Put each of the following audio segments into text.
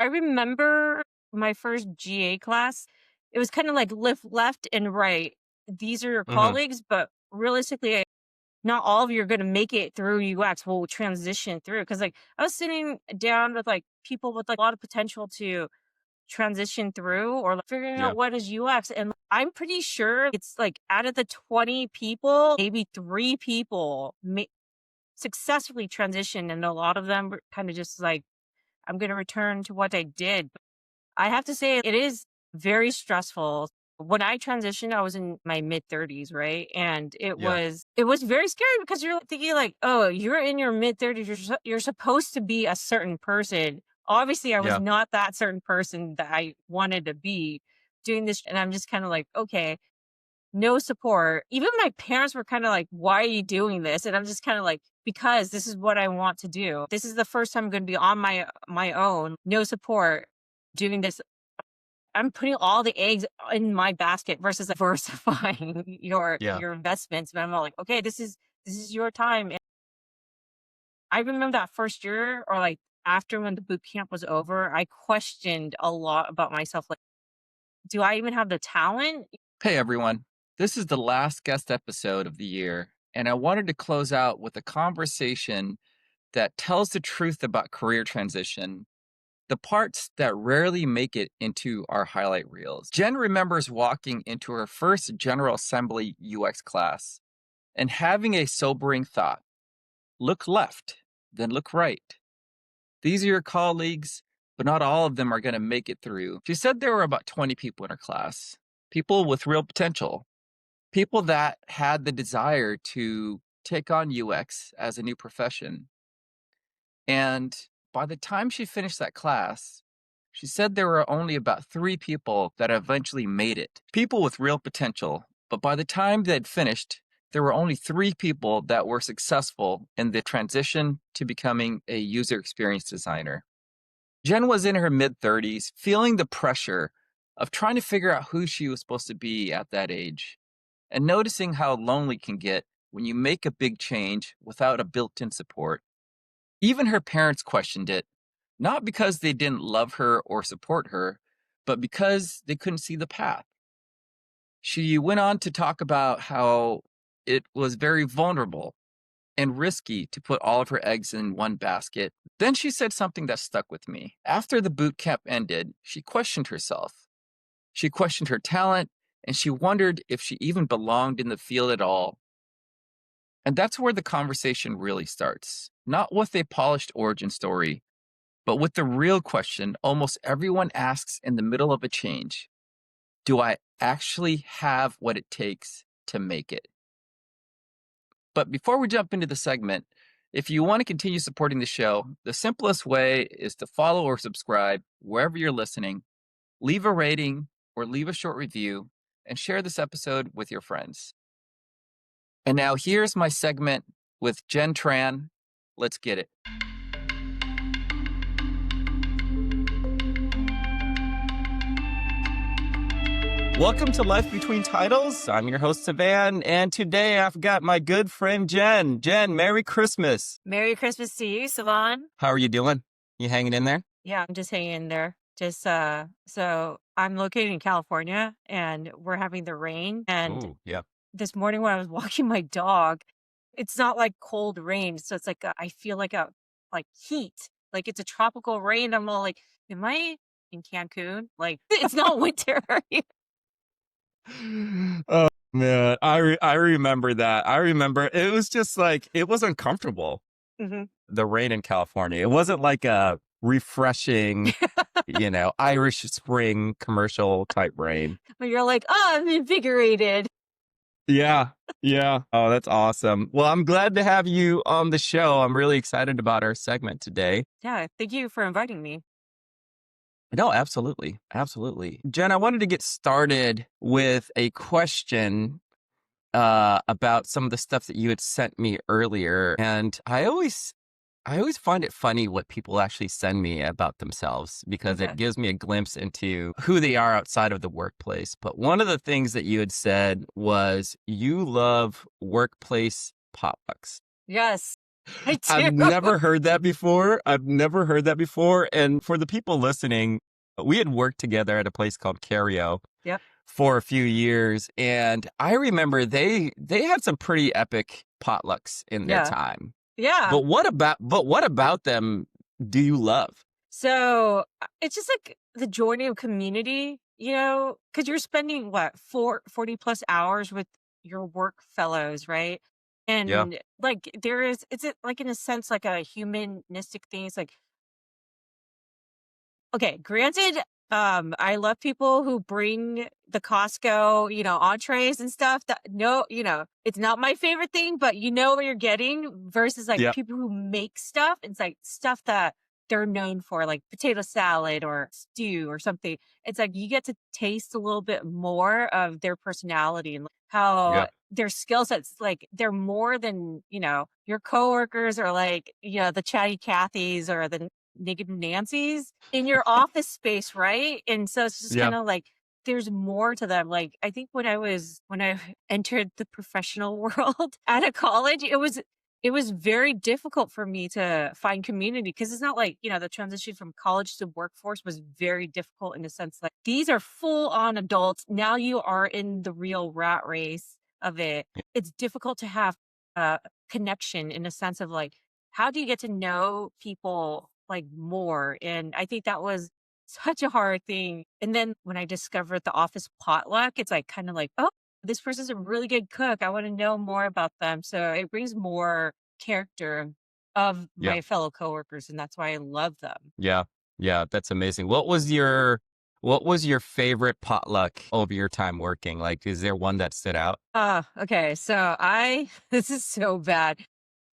I remember my first GA class. It was kind of like left and right. These are your Hmm. colleagues, but realistically, not all of you are going to make it through UX. Will transition through because like I was sitting down with like people with like a lot of potential to transition through or like, figuring Yeah. out what is UX. And I'm pretty sure it's like out of the 20 people, maybe three people successfully transitioned, and a lot of them were kind of just like, I'm going to return to what I did. I have to say, it is very stressful. When I transitioned, I was in my mid-30s, right? And Yeah. it was very scary because you're thinking like, oh, you're in your mid-30s, you're supposed to be a certain person. Obviously, I was Yeah. not that certain person that I wanted to be doing this, and I'm just kind of like, okay, no support. Even my parents were kind of like, why are you doing this? And I'm just kind of like, because this is what I want to do. This is the first time I'm going to be on my own, no support, doing this. I'm putting all the eggs in my basket versus diversifying Yeah. your investments. But I'm all like, okay, this is your time. And I remember that first year or like after when the boot camp was over, I questioned a lot about myself. Like, do I even have the talent? Hey, everyone. This is the last guest episode of the year, and I wanted to close out with a conversation that tells the truth about career transition, the parts that rarely make it into our highlight reels. Jen remembers walking into her first General Assembly UX class and having a sobering thought: look left, then look right. These are your colleagues, but not all of them are going to make it through. She said there were about 20 people in her class, people with real potential, people that had the desire to take on UX as a new profession. And by the time she finished that class, she said there were only about 3 people that eventually made it. People with real potential. But by the time they'd finished, there were only 3 people that were successful in the transition to becoming a user experience designer. Jen was in her mid-30s, feeling the pressure of trying to figure out who she was supposed to be at that age, and noticing how lonely it can get when you make a big change without a built-in support. Even her parents questioned it, not because they didn't love her or support her, but because they couldn't see the path. She went on to talk about how it was very vulnerable and risky to put all of her eggs in one basket. Then she said something that stuck with me. After the boot camp ended, she questioned herself. She questioned her talent, and she wondered if she even belonged in the field at all. And that's where the conversation really starts. Not with a polished origin story, but with the real question almost everyone asks in the middle of a change: do I actually have what it takes to make it? But before we jump into the segment, if you want to continue supporting the show, the simplest way is to follow or subscribe wherever you're listening, leave a rating or leave a short review, and share this episode with your friends. And now here's my segment with Jen Tran. Let's get it. Welcome to Life Between Titles. I'm your host, Savan, and today I've got my good friend, Jen. Jen, Merry Christmas. Merry Christmas to you, Savan. How are you doing? You hanging in there? Yeah, I'm just hanging in there. Just so I'm located in California and we're having the rain. And Oh, yeah. this morning when I was walking my dog, it's not like cold rain. So it's like I feel like a like heat. Like it's a tropical rain. I'm all like, am I in Cancun? Like it's not winter. Oh man, I remember that. I remember it was just like it was uncomfortable. hmm The rain in California. It wasn't like a refreshing, Irish Spring commercial type rain. But you're like, oh, I'm invigorated. Yeah. Yeah. Oh, that's awesome. Well, I'm glad to have you on the show. I'm really excited about our segment today. Yeah, thank you for inviting me. No, absolutely. Absolutely. Jen, I wanted to get started with a question about some of the stuff that you had sent me earlier. And I always find it funny what people actually send me about themselves because Okay. it gives me a glimpse into who they are outside of the workplace. But one of the things that you had said was you love workplace potlucks. Yes. I I've do. never heard that before. I've never heard that before. And for the people listening, we had worked together at a place called Kareo Yep. for a few years, and I remember they had some pretty epic potlucks in their Yeah. time. Yeah. But what about them do you love? So it's just like the joining of community, because you're spending what, 40 plus hours with your work fellows, right? Yeah. And like it's like in a sense like a humanistic thing. It's like, okay, granted, I love people who bring the Costco, entrees and stuff. That no, it's not my favorite thing, but you know what you're getting versus like Yeah. people who make stuff. It's like stuff that they're known for, like potato salad or stew or something. It's like you get to taste a little bit more of their personality and how Yeah. their skill sets, like they're more than, your coworkers or like, the chatty Cathys or the Naked Nancy's in your office space, right? And so it's just Yeah. kind of like there's more to them. Like I think when I entered the professional world out of college, it was very difficult for me to find community because it's not like, the transition from college to workforce was very difficult in the sense like these are full on adults. Now you are in the real rat race of it. It's difficult to have a connection in a sense of like how do you get to know people like more? And I think that was such a hard thing. And then when I discovered the office potluck, it's like kind of like, oh, this person's a really good cook. I want to know more about them. So it brings more character of Yeah. my fellow coworkers, and that's why I love them. Yeah. Yeah. That's amazing. What was your favorite potluck over your time working? Like, is there one that stood out? Okay. So this is so bad.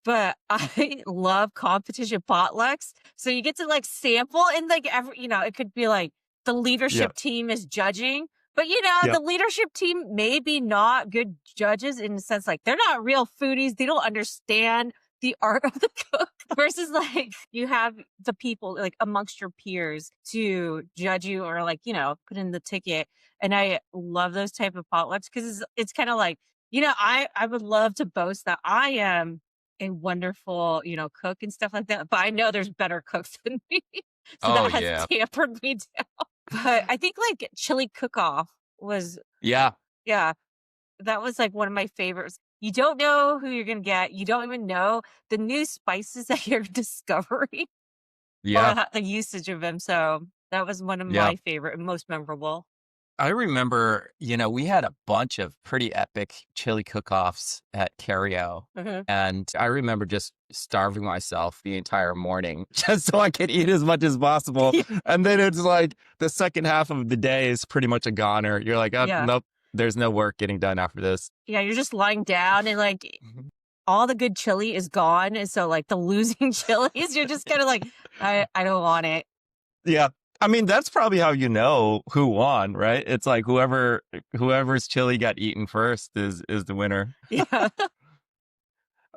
But I love competition potlucks. So you get to like sample and like it could be like the Yeah. leadership team is judging, but Yeah. the leadership team may be not good judges in the sense like they're not real foodies. They don't understand the art of the cook versus like you have the people like amongst your peers to judge you or like, put in the ticket. And I love those type of potlucks because it's kind of like, I would love to boast that I am a wonderful, cook and stuff like that, but I know there's better cooks than me. So Oh that has yeah. tampered me down. But I think like chili cook-off was Yeah. yeah, that was like one of my favorites. You don't know who you're gonna get. You don't even know the new spices that you're discovering or Yeah. the usage of them. So that was one of Yeah. my favorite and most memorable. I remember, we had a bunch of pretty epic chili cook-offs at Kareo, Mhm. and I remember just starving myself the entire morning just so I could eat as much as possible. And then it's like the second half of the day is pretty much a goner. You're like, oh, Yeah. nope, there's no work getting done after this. Yeah, you're just lying down and like Mhm. all the good chili is gone, and so, like, the losing chilies, you're just kinda like, I don't want it." Yeah. I mean, that's probably how you know who won, right? It's like whoever's chili got eaten first is the winner. Yeah.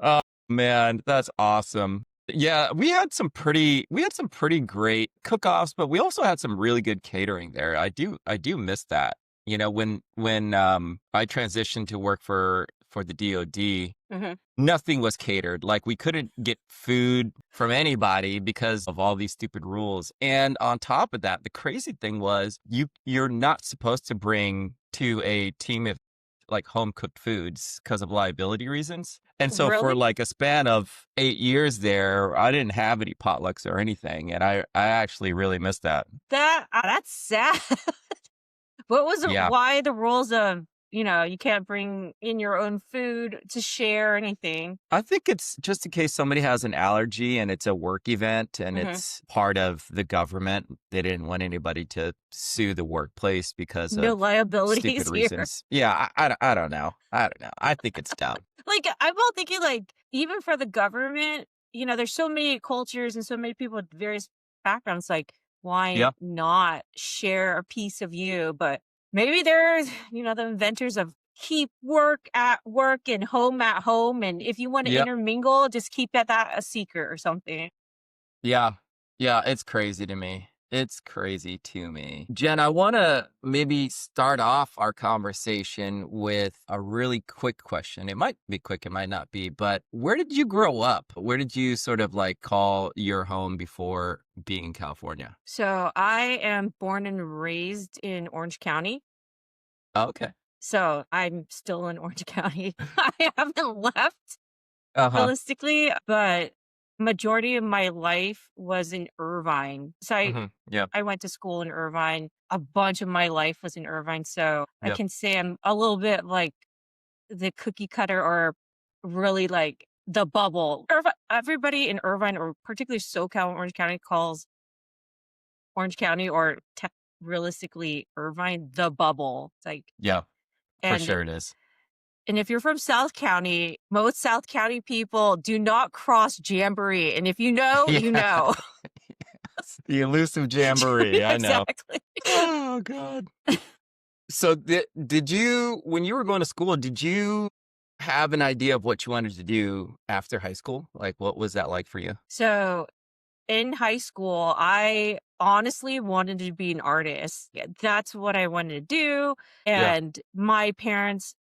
Oh man, that's awesome. Yeah, we had some pretty great cook-offs, but we also had some really good catering there. I do miss that. When I transitioned to work for the DoD, Mhm. nothing was catered. Like we couldn't get food from anybody because of all these stupid rules. And on top of that, the crazy thing was you're not supposed to bring to a team of like home cooked foods because of liability reasons. And so for Really? like a span of 8 years there, I didn't have any potlucks or anything. And I actually really missed that. That's sad. What was it Yeah. why the rules of, you can't bring in your own food to share or anything? I think it's just in case somebody has an allergy and it's a work event and Mhm. it's part of the government. They didn't want anybody to sue the workplace because No of liabilities stupid here. reasons. Yeah, I don't know. I don't know. I think it's dumb. Like, I'm all thinking, like, even for the government, there's so many cultures and so many people with various backgrounds. Like, why Yeah, not share a piece of you? But maybe there's, the inventors of keep work at work and home at home. And if you want to yeah, intermingle, just keep that a secret or something. yeah, yeah. It's crazy to me. It's crazy to me. Jen, I want to maybe start off our conversation with a really quick question. It might be quick, it might not be, but where did you grow up? Where did you sort of like call your home before being in California? So I am born and raised in Orange County. Oh, okay. So I'm still in Orange County. I haven't left Uh-huh. realistically, but majority of my life was in Irvine. So Yep. I went to school in Irvine. A bunch of my life was in Irvine. So I Yep. can say I'm a little bit like the cookie cutter or really like the bubble. Everybody in Irvine or particularly SoCal, Orange County calls Orange County or realistically Irvine the bubble. It's like, Yeah, for and sure it is. and if you're from South County, most South County people do not cross Jamboree. And if you know, you Yeah. know. The elusive jamboree. I know. Exactly. Oh, God. So did you, when you were going to school, did you have an idea of what you wanted to do after high school? Like, what was that like for you? So in high school, I honestly wanted to be an artist. Yeah, that's what I wanted to do. Yeah. And my parents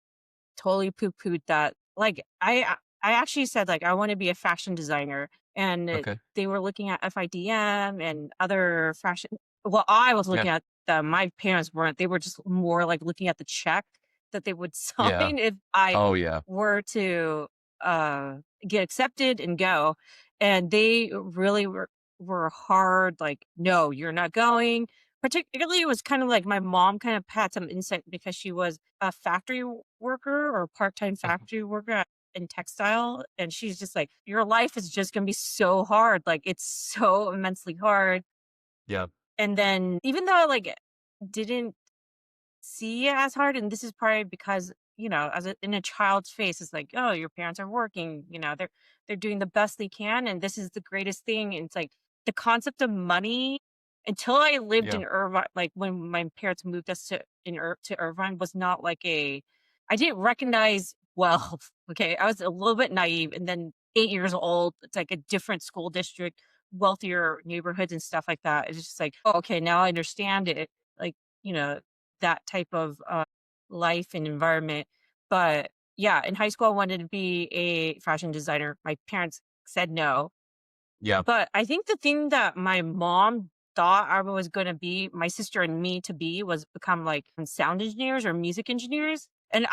totally poo-pooed that. Like, I actually said, like, I wanna be a fashion designer, and Okay. they were looking at FIDM and other fashion well, I was Yeah. looking at them, my parents weren't, they were just more, like, looking at the check that they would sign Yeah. if I Oh, yeah. were to, uh, get accepted and go, and they really were hard, like, "No, you're not going." Particularly, it was kind of like my mom kind of had some insight because she was a factory worker or part-time Mhm. factory worker in textile, and she's just like, "Your life is just gonna be so hard, like, it's so immensely hard." Yeah. And then even though I, like, didn't see it as hard, and this is probably because, as in a child's face, it's like, "Oh, your parents are working, they're doing the best they can, and this is the greatest thing." And it's like the concept of money until I lived Yeah. in Irvine, like when my parents moved us to Irvine, was not like I didn't recognize wealth. Okay, I was a little bit naive, and then 8 years old, it's like a different school district, wealthier neighborhoods and stuff like that. It's just like, oh, okay, now I understand it. Like, you know, that type of life and environment. But yeah, in high school, I wanted to be a fashion designer. My parents said no. Yeah. But I think the thing that my mom thought I was gonna be, my sister and me to be, was become like sound engineers or music engineers. And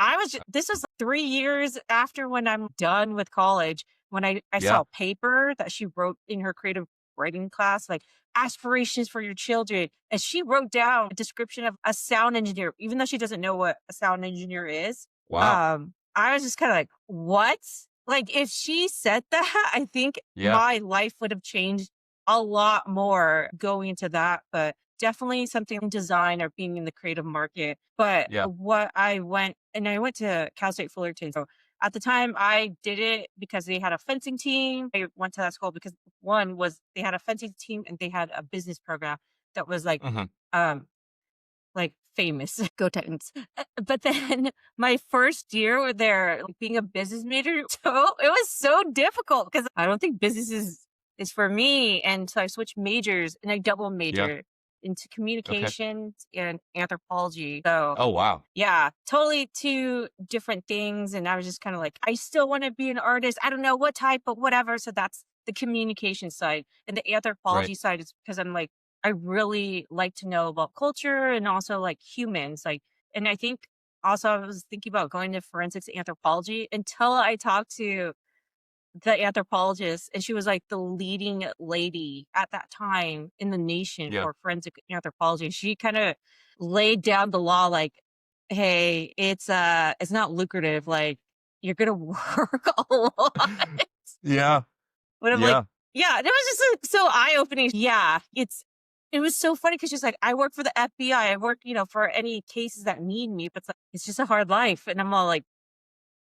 this was like 3 years after when I'm done with college, when I saw Yeah. a paper that she wrote in her creative writing class, like aspirations for your children. And she wrote down a description of a sound engineer, even though she doesn't know what a sound engineer is. Wow. I was just kind of like, what? Like, if she said that, I think Yeah. my life would have changed a lot more going into that, but definitely something in design or being in the creative market. But Yeah. I went to Cal State Fullerton. So at the time I did it because they had a fencing team. I went to that school because one was they had a fencing team and they had a business program that was Hmm. um famous. Go Titans. But then my first year there, like, being a business major, so it was so difficult because I don't think business is for me. And so I switched majors and I double Yeah. major into Okay. communications and anthropology. So Oh, wow. yeah, totally two different things. And I was just kind of like, I still want to be an artist. I don't know what type, but whatever. So that's the communication side. And the Right. anthropology side is because I'm like, I really like to know about culture and also like humans. And I think also I was thinking about going to forensics anthropology until I talked to the anthropologist, and she was like the leading lady at that time in the nation Yeah. for forensic anthropology. She kind of laid down the law like, hey, it's not lucrative. Like, you're gonna work a lot. Yeah. But I'm like, Yeah. yeah, and it was just so eye-opening. Yeah, it was so funny because she's like, I work for the FBI. I work, for any cases that need me, but it's just a hard life. And I'm all like,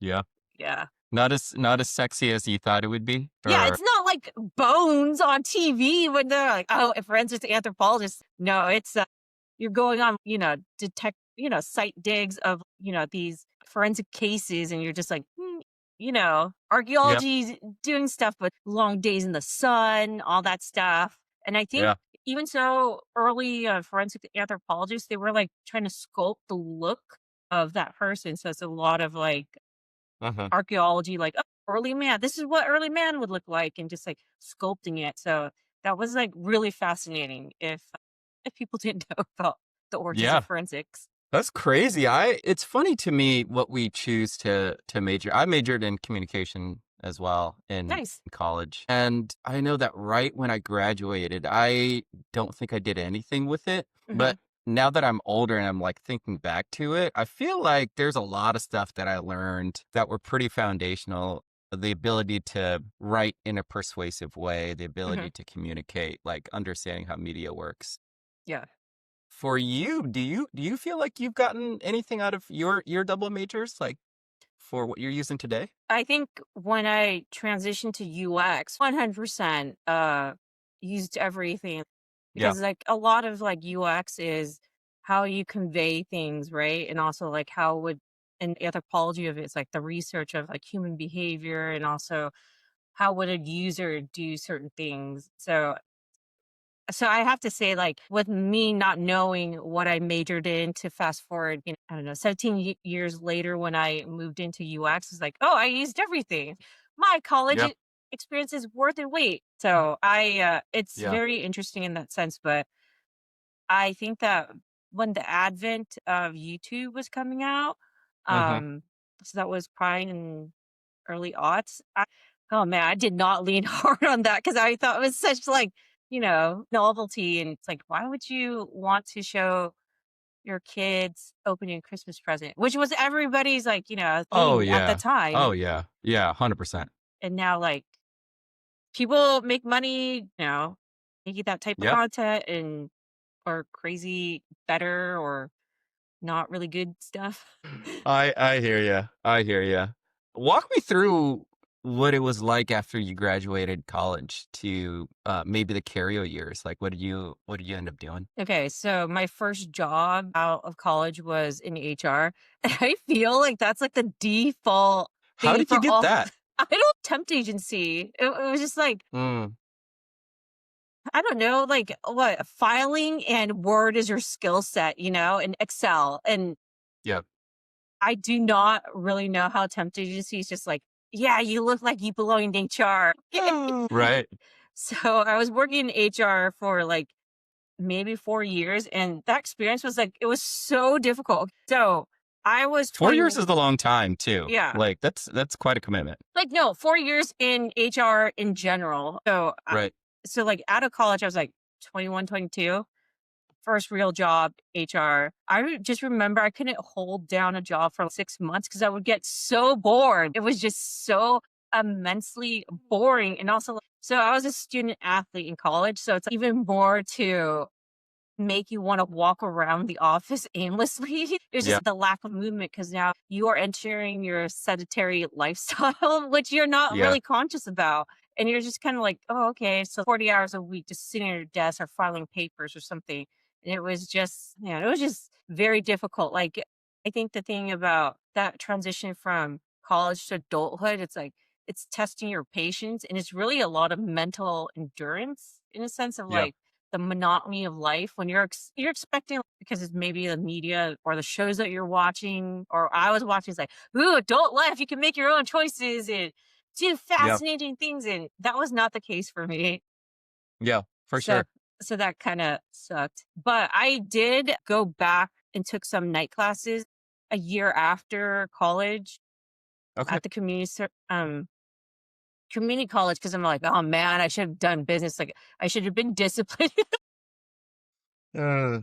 Yeah. yeah. Not as sexy as you thought it would be, Yeah, or it's not like Bones on TV when they're like, "Oh, a forensic anthropologist." No, it's, you're going on, detect site digs of, these forensic cases, and you're just like, yeah. archaeology's doing stuff with long days in the sun, all that stuff. And I think Yeah. even so early forensic anthropologists, they were like trying to sculpt the look of that person. So it's a lot of like Uh-huh. archaeology, like, oh, early man, this is what early man would look like, and just like sculpting it. So that was like really fascinating if people didn't know about the origins of Yeah. forensics. That's crazy. It's funny to me what we choose to major. I majored in communication as well in Nice. college. And I know that right when I graduated, I don't think I did anything with it. Hmm. But now that I'm older and I'm like thinking back to it, I feel like there's a lot of stuff that I learned that were pretty foundational. The ability to write in a persuasive way, the Hmm. ability to communicate, like understanding how media works. Yeah. For you, do you feel like you've gotten anything out of your double majors, like, for what you're using today? I think when I transitioned to UX, 100% used everything, Yeah. because like a lot of like UX is how you convey things, right? And also like how would an anthropology of it's like the research of like human behavior, and also how would a user do certain things. So I have to say, like, with me not knowing what I majored in, to fast forward, I don't know, 17 years later when I moved into UX, it's like, oh, I used everything. My college Yep. experience is worth its weight. So it's Yeah. very interesting in that sense. But I think that when the advent of YouTube was coming out, Mhm. um, so that was probably in early aughts. Oh man, I did not lean hard on that because I thought it was such like, novelty. And it's like, why would you want to show your kids opening a Christmas present, which was everybody's like, Oh, thing at the yeah. time. Oh, yeah. Yeah, 100%. And now like people make money, making that type of Yep. content, and or crazy better or not really good stuff. I hear you. I hear you. Walk me through what it was like after you graduated college to, maybe the Kareo years, like, what did you end up doing? Okay, so my first job out of college was in HR. And I feel like that's like the default How thing did you for get all. that? I don't temp agency. It was just like, Mm, I don't know, like what filing and Word is your skill set, and Excel. And yep. I do not really know how temp agency is just like, yeah, you look like you belong in HR. Right. So I was working in HR for like maybe 4 years, and that experience was like it was so difficult. So, I was 4 20. years is a long time too. Yeah. Like, that's quite a commitment. Like, no, 4 years in HR in general. Right. So, like, out of college, I was, like, 21, 22. First real job, HR. Just remember I couldn't hold down a job for 6 months because I would get so bored. It was just so immensely boring. And also, so I was a student athlete in college, so it's even more to make you wanna walk around the office aimlessly. It's Yeah. just the lack of movement because now you are entering your sedentary lifestyle, which you're not Yeah. really conscious about. And you're just kinda like, "Oh, okay, so 40 hours a week just sitting at your desk or filing papers or something." And it was just, it was just very difficult. Like, I think the thing about that transition from college to adulthood, it's like, it's testing your patience, and it's really a lot of mental endurance in a sense of, Yeah. like, the monotony of life when you're expecting, because it's maybe the media or the shows that you're watching or I was watching, it's like, ooh, adult life, you can make your own choices and do Yeah. fascinating things. And that was not the case for me. Yeah. For So sure. so that kind of sucked. But I did go back and took some night classes a year after college Okay. at the community college, because I'm like, oh man, I should have done business. Like I should have been disciplined. Uh,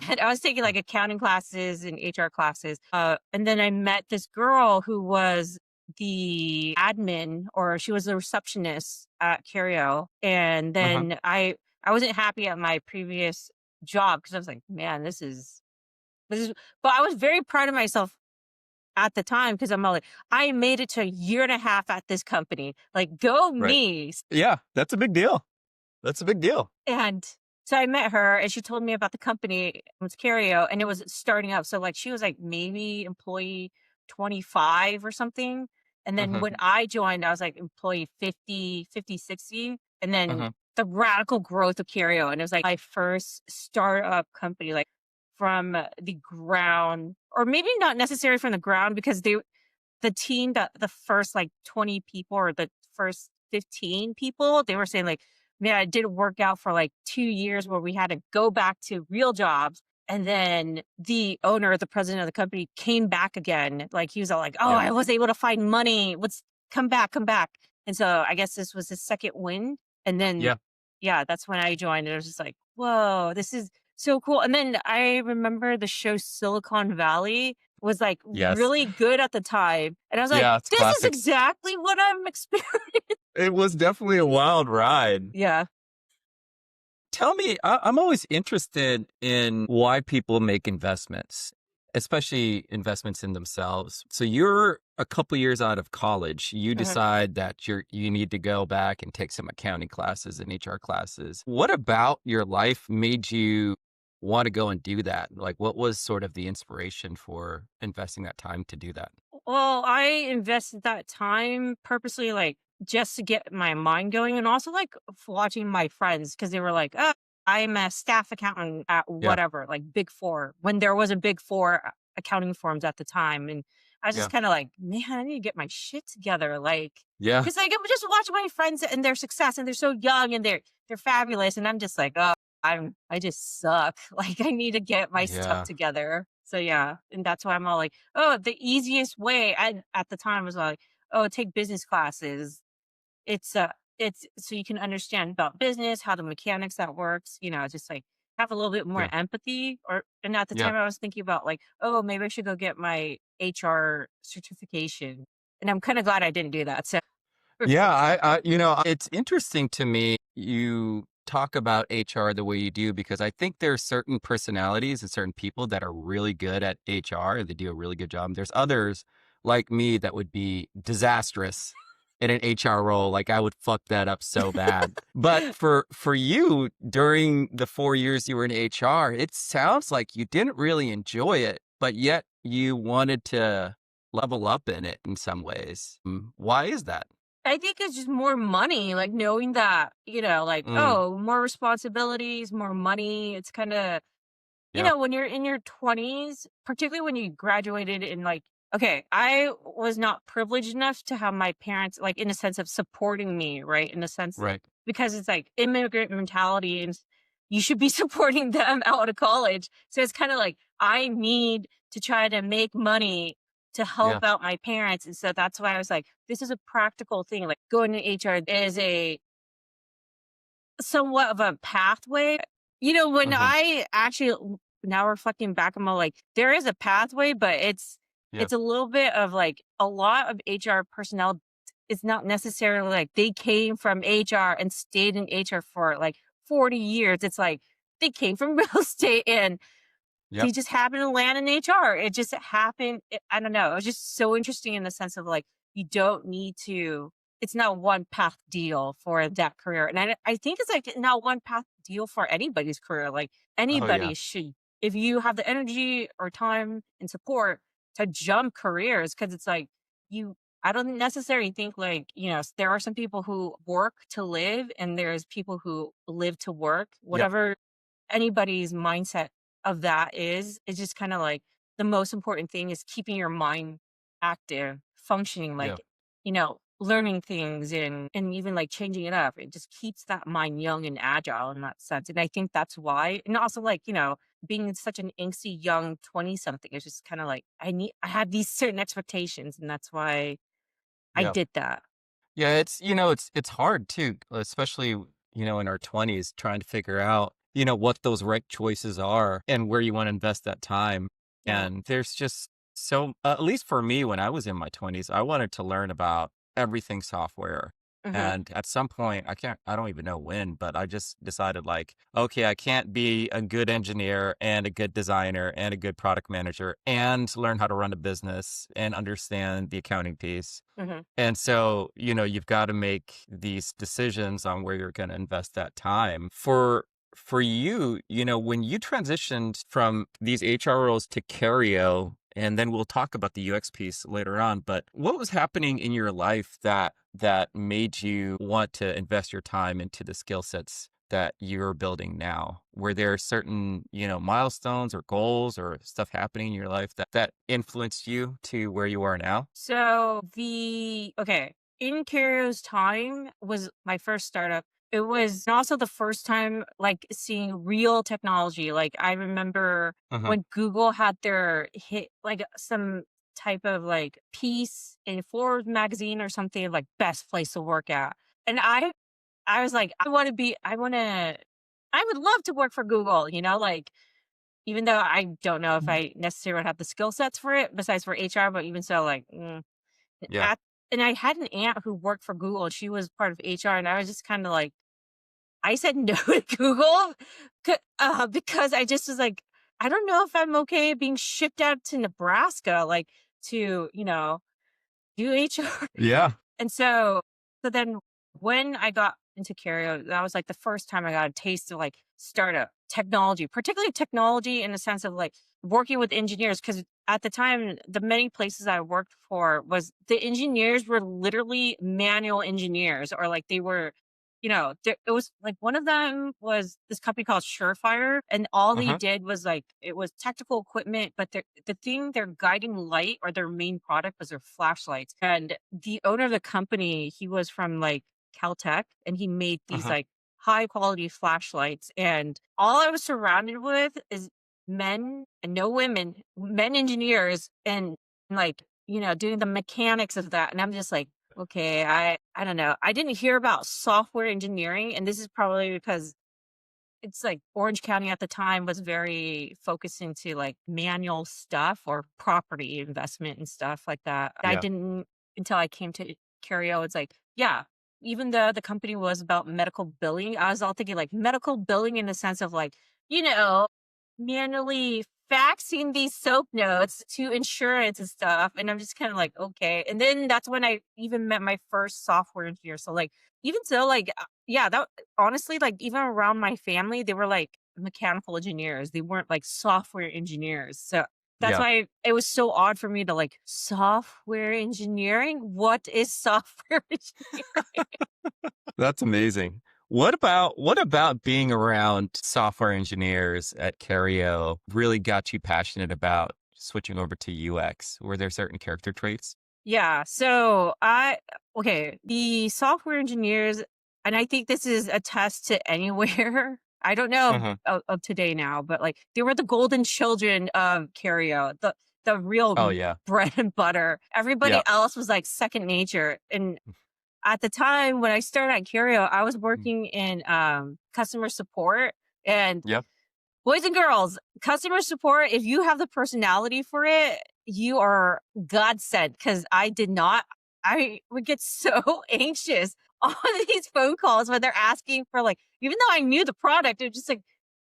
And I was taking like accounting classes and HR classes. And then I met this girl who was the admin, or she was the receptionist at Kareo. And uh-huh. then I wasn't happy at my previous job because I was like, man, this is but I was very proud of myself at the time because I'm all like, I made it to a year and a half at this company. Like, go Right. me. Yeah, that's a big deal. That's a big deal. And so I met her and she told me about the company. It was Kareo and it was starting up. So like she was like maybe employee 25 or something. And then Mhm. when I joined, I was like employee 50, 50, 60. and then Uh-huh. the radical growth of Kareo. And it was like my first startup company, like from the ground, or maybe not necessarily from the ground, because the team, that the first like 20 people or the first 15 people, they were saying like, man, it didn't work out for like 2 years where we had to go back to real jobs. And then the owner, the president of the company came back again. Like he was all like, oh, Yeah. I was able to find money. Let's come back, come back. And so I guess this was his second win. And then, Yeah. yeah, that's when I joined. It was just like, whoa, this is so cool. And then I remember the show Silicon Valley was like Yes. really good at the time. And I was like, Yeah, it's this is classic. exactly what I'm experiencing. It was definitely a wild ride. Yeah. Tell me, I'm always interested in why people make investments, especially investments in themselves. So you're a couple years out of college. You Mhm. decide that you need to go back and take some accounting classes and HR classes. What about your life made you want to go and do that? Like, what was sort of the inspiration for investing that time to do that? Well, I invested that time purposely, like just to get my mind going, and also like watching my friends because they were like, oh, I'm a staff accountant at Yeah, whatever, like Big Four, when there was a Big Four accounting firms at the time. And I was just yeah, kind of like, man, I need to get my shit together. Like, yeah, because like I would just watch my friends and their success, and they're so young and they're fabulous. And I'm just like, oh, I just suck. Like I need to get my stuff yeah, together. So yeah. And that's why I'm all like, oh, the easiest way, and at the time was like, oh, take business classes. It's so you can understand about business, how the mechanics that works, just like have a little bit more yeah, empathy. And at the yeah. time I was thinking about like, oh, maybe I should go get my HR certification. And I'm kind of glad I didn't do that. So Yeah, it's interesting to me you talk about HR the way you do because I think there are certain personalities and certain people that are really good at HR. They do a really good job. There's others like me that would be disastrous in an HR role. Like I would fuck that up so bad. But for you, during the 4 years you were in HR, it sounds like you didn't really enjoy it, but yet you wanted to level up in it in some ways. Why is that? I think it's just more money, like knowing that, like, Mm, oh, more responsibilities, more money. It's kind of, yeah. when you're in your 20s, particularly when you graduated in like, okay, I was not privileged enough to have my parents, like, in a sense of supporting me, right? In a sense, Right. because it's like immigrant mentality and you should be supporting them out of college. So it's kind of like, I need to try to make money to Yeah. help out my parents. And so that's why I was like, this is a practical thing. Like going to HR is a somewhat of a pathway. When Hmm. I actually now reflecting back, I'm all like, there is a pathway, but it's Yeah. it's a little bit of like a lot of HR personnel. It's not necessarily like they came from HR and stayed in HR for like 40 years. It's like they came from real estate and Yep. they just happened to land in HR. It just happened. I don't know. It was just so interesting in the sense of like, you don't need to, it's not one path deal for that career. And I think it's like not one path deal for anybody's career. Like Oh yeah. anybody should, if you have the energy or time and support to jump careers, because it's like I don't necessarily think like, there are some people who work to live and there's people who live to work, Yep. whatever anybody's mindset of that is. It's just kind of like the most important thing is keeping your mind active, functioning, Yeah. like, learning things and even like changing it up. It just keeps that mind young and agile in that sense. And I think that's why, and also like, being such an angsty young 20 something is just kind of like I have these certain expectations, and that's why I Yeah. did that. Yeah. It's hard too, especially, in our 20s trying to figure out, what those right choices are and where you want to invest that time. Yeah. And there's just at least for me, when I was in my 20s, I wanted to learn about everything software. Hmm. And at some point, I don't even know when, but I just decided like, okay, I can't be a good engineer and a good designer and a good product manager and learn how to run a business and understand the accounting piece. Hmm. And so, you've got to make these decisions on where you're going to invest that time. For you, when you transitioned from these HR roles to Kareo And then we'll talk about the UX piece later on. But what was happening in your life that made you want to invest your time into the skill sets that you're building now? Were there certain, milestones or goals or stuff happening in your life that influenced you to where you are now? So in Kareo's time was my first startup. It was also the first time like seeing real technology. Like I remember Uh-huh. when Google had their hit like some type of like piece in Forbes magazine or something like best place to work at. And I was like, I would love to work for Google, like even though I don't know if I necessarily would have the skill sets for it besides for HR, but even so, like, Yeah. at and I had an aunt who worked for Google, and she was part of HR, and I was just kinda like I said no to Google because I just was like, "I don't know if I'm okay being shipped out to Nebraska, like, to, do HR." Yeah. And so then when I got into Kareo, that was like the first time I got a taste of like startup technology, particularly technology in the sense of like working with engineers. Cause at the time, the many places I worked for was the engineers were literally manual engineers or like they were, it was like one of them was this company called Surefire. And all they Uh-huh. did was like, it was technical equipment, but the thing, their guiding light or their main product was their flashlights. And the owner of the company, he was from like Caltech and he made these Uh-huh. like high quality flashlights. And all I was surrounded with is men and no women, men engineers and like, doing the mechanics of that. And I'm just like, okay, I don't know. I didn't hear about software engineering. And this is probably because it's like Orange County at the time was very focused into like manual stuff or property investment and stuff like that. I Yeah. didn't until I came to Kareo. It's like, yeah, even though the company was about medical billing, I was all thinking like medical billing in the sense of like, you know, manually faxing these soap notes to insurance and stuff. And I'm just kind of like, okay. And then that's when I even met my first software engineer. So like, even so, like, yeah, that honestly, like even around my family, they were like mechanical engineers. They weren't like software engineers. So that's Yeah. why it was so odd for me to like software engineering. What is software engineering? That's amazing. What about being around software engineers at Kareo really got you passionate about switching over to UX? Were there certain character traits? Yeah. The software engineers, and I think this is a test to anywhere. I don't know Uh-huh. of today now, but like they were the golden children of Careo, the real Oh yeah. bread and butter. Everybody Yep. else was like second nature. And at the time when I started at Careo, I was Mm. working in customer support. And Yep. boys and girls, customer support, if you have the personality for it, you are God sent because I did not. I would get so anxious on these phone calls when they're asking for like, even though I knew the product, they're just like,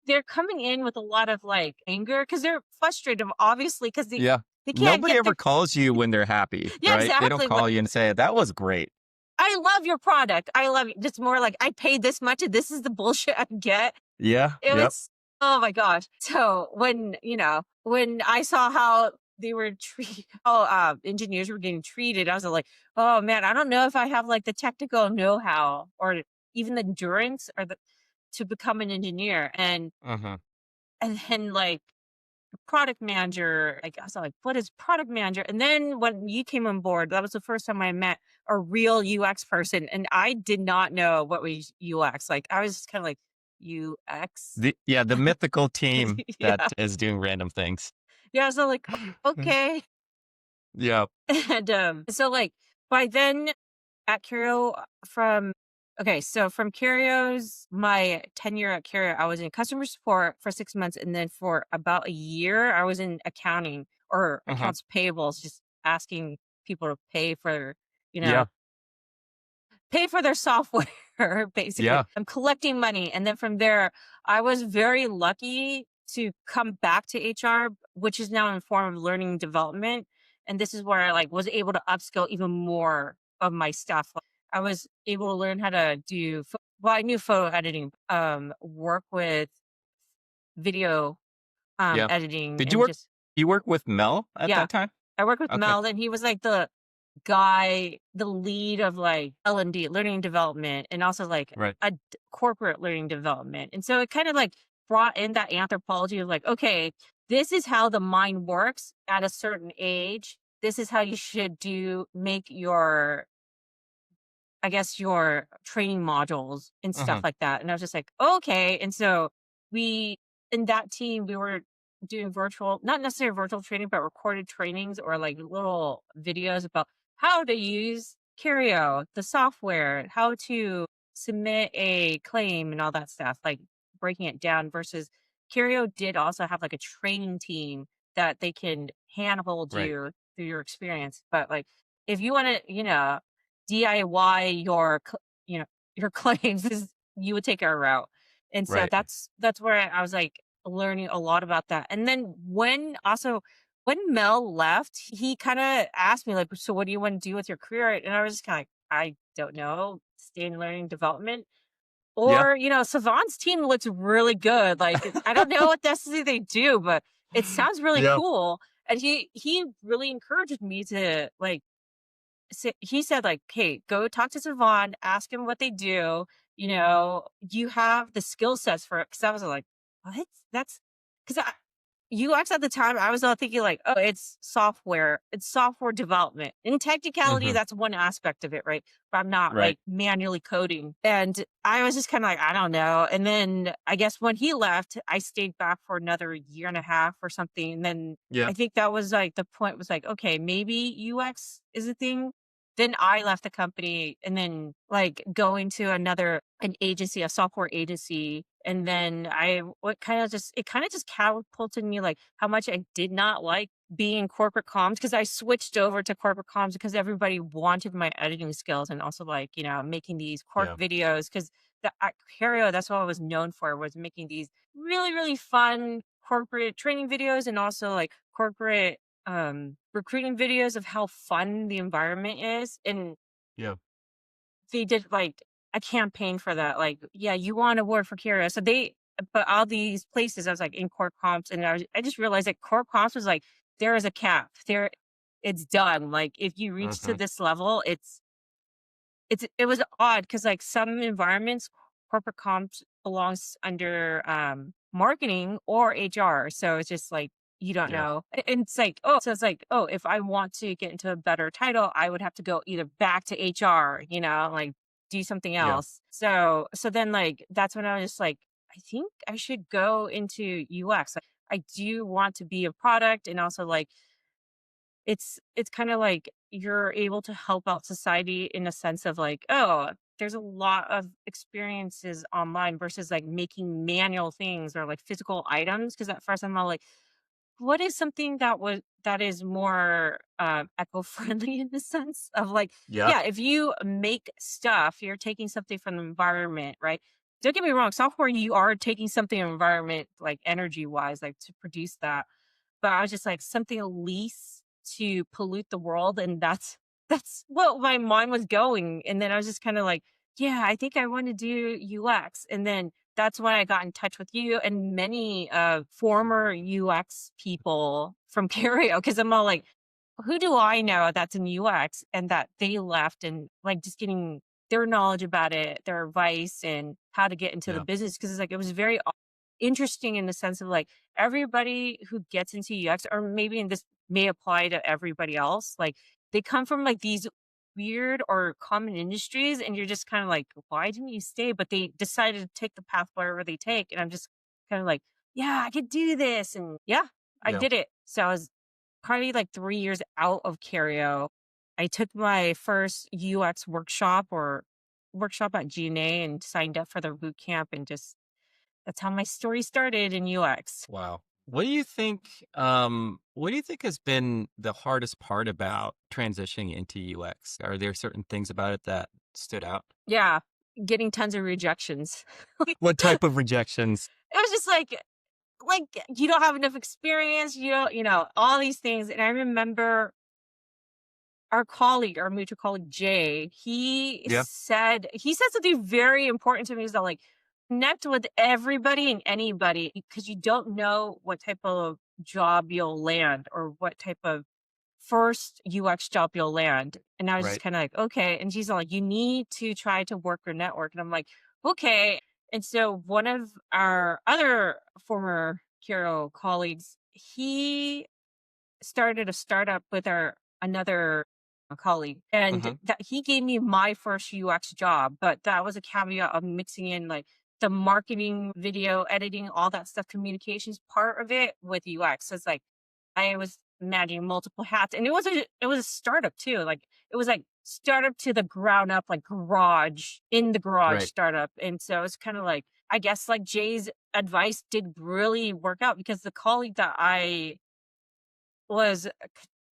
they're coming in with a lot of like anger because they're frustrated, obviously, because Yeah. they can't Nobody get their, ever calls you when they're happy, yeah, right? They don't exactly. call you and say, that was great. I love your product. I love it. Just more like I paid this much and this is the bullshit I get. Yeah. It Yep. was oh my gosh. So when I saw how they were how engineers were getting treated, I was like, oh man, I don't know if I have like the technical know-how or even the endurance or the to become an engineer. Uh-huh. And then like product manager, like I was like, what is product manager? And then when you came on board, that was the first time I met a real UX person. And I did not know what was UX. Like I was just kind of like, UX? The mythical team that Yeah. is doing random things. Yeah. So like, okay. Yeah. And so like by then at Curio from Curio's my tenure at Curio, I was in customer support for 6 months, and then for about a year, I was in accounting or Uh-huh. accounts payables, just asking people to you know, Yeah. pay for their software, basically. Yeah. I'm collecting money. And then from there, I was very lucky to come back to HR, which is now in form of learning and development. And this is where I like was able to upskill even more of my stuff. Like, I was able to learn how to I knew photo editing, work with video Yeah. editing Did you and work just You work with Mel at Yeah. that time? I worked with Okay. Mel, and he was like the guy, the lead of like L&D, learning and development, and also like Right. corporate learning development. And so it kind of like brought in that anthropology of like, okay, this is how the mind works at a certain age. This is how you should make your, I guess, your training modules and stuff Mhm. like that. And I was just like, okay. And so we, in that team, we were doing virtual, not necessarily virtual training, but recorded trainings or like little videos about how to use Kareo, the software, how to submit a claim and all that stuff, like breaking it down versus Kareo did also have like a training team that they can handhold Right. you through your experience. But like, if you want to, DIY your claims is you would take our route. And so Right. that's where I was like learning a lot about that. And then when Mel left, he kind of asked me like, so what do you want to do with your career? And I was just kind of like, I don't know, stay in learning development. Yeah. Or, Savan's team looks really good. Like I don't know what necessarily they do, but it sounds really Yeah. cool. And he really encouraged me to like he said like, "Hey, go talk to Savan, ask him what they do. You have the skill sets for it." Because I was like, "What? That's because UX at the time, I was all thinking like, oh, it's software development. In technicality, Mhm. that's one aspect of it, right? But I'm not Right. like manually coding. And I was just kind of like, I don't know. And then I guess when he left, I stayed back for another year and a half or something. And then Yeah. I think that was like the point was like, okay, maybe UX is a thing. Then I left the company and then like going to an agency, a software agency. And then it kind of just catapulted me like how much I did not like being in corporate comms because I switched over to corporate comms because everybody wanted my editing skills and also like, making these cork Yeah. videos because at Kareo, that's what I was known for was making these really, really fun corporate training videos and also like corporate recruiting videos of how fun the environment is. And Yeah. they did like a campaign for that. Like, yeah, you want a award for Kareo. But all these places, I was like in core comps, and I just realized that core comps was like there is a cap. It's done. Like if you reach to Mhm. this level, it was odd because like some environments, corporate comps belongs under marketing or HR. So it's just like you don't Yeah. know. And it's like, oh, so it's like, oh, if I want to get into a better title, I would have to go either back to HR, like do something Yeah. else. So then like that's when I was just like, I think I should go into UX. Like I do want to be a product and also like it's kind of like you're able to help out society in a sense of like, oh, there's a lot of experiences online versus like making manual things or like physical items. Because at first I'm all like, what is something that is more eco-friendly in the sense of like, Yeah. yeah, if you make stuff, you're taking something from the environment, right? Don't get me wrong, software, you are taking something from environment, like energy wise, like to produce that, but I was just like, something least to pollute the world, and that's what my mind was going. And then I was just kind of like, yeah, I think I want to do UX. And then that's when I got in touch with you and many former UX people from Kareo because I'm all like, who do I know that's in UX and that they left and like just getting their knowledge about it, their advice and how to get into the Yeah. business. Cause it's like, it was very interesting in the sense of like everybody who gets into UX, or maybe and this may apply to everybody else, like they come from like these weird or common industries and you're just kind of like, why didn't you stay? But they decided to take the path wherever they take. And I'm just kind of like, yeah, I could do this. And yeah, I Yeah. did it. So I was probably like 3 years out of Kareo. I took my first UX workshop at GNA and signed up for the boot camp and just that's how my story started in UX. Wow. What do you think has been the hardest part about transitioning into UX? Are there certain things about it that stood out? Yeah, getting tons of rejections. What type of rejections? It was just like you don't have enough experience, you don't, all these things. And I remember our mutual colleague Jay, Yeah. he said something very important to me is that like connect with everybody and anybody because you don't know what type of job you'll land or what type of first UX job you'll land. And I was just Right. kind of like, okay. And she's like, you need to try to work your network. And I'm like, okay. And so one of our other former Kareo colleagues, he started a startup with our another colleague, and Hmm. that he gave me my first UX job, but that was a caveat of mixing in like the marketing, video editing, all that stuff, communications part of it with UX. So it's like I was managing multiple hats, and it was a startup too. Like it was like startup to the ground up, like garage in the garage Right. startup, and so it's kind of like I guess like Jay's advice did really work out because the colleague that I was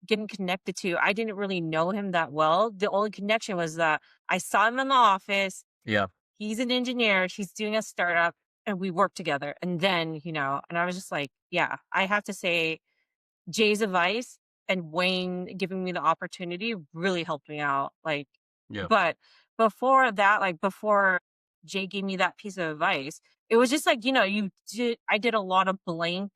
getting connected to, I didn't really know him that well. The only connection was that I saw him in the office. Yeah. He's an engineer. He's doing a startup, and we worked together. And then, and I was just like, yeah, I have to say Jay's advice and Wayne giving me the opportunity really helped me out. Like, Yeah. but before that, like before Jay gave me that piece of advice, it was just like, I did a lot of blank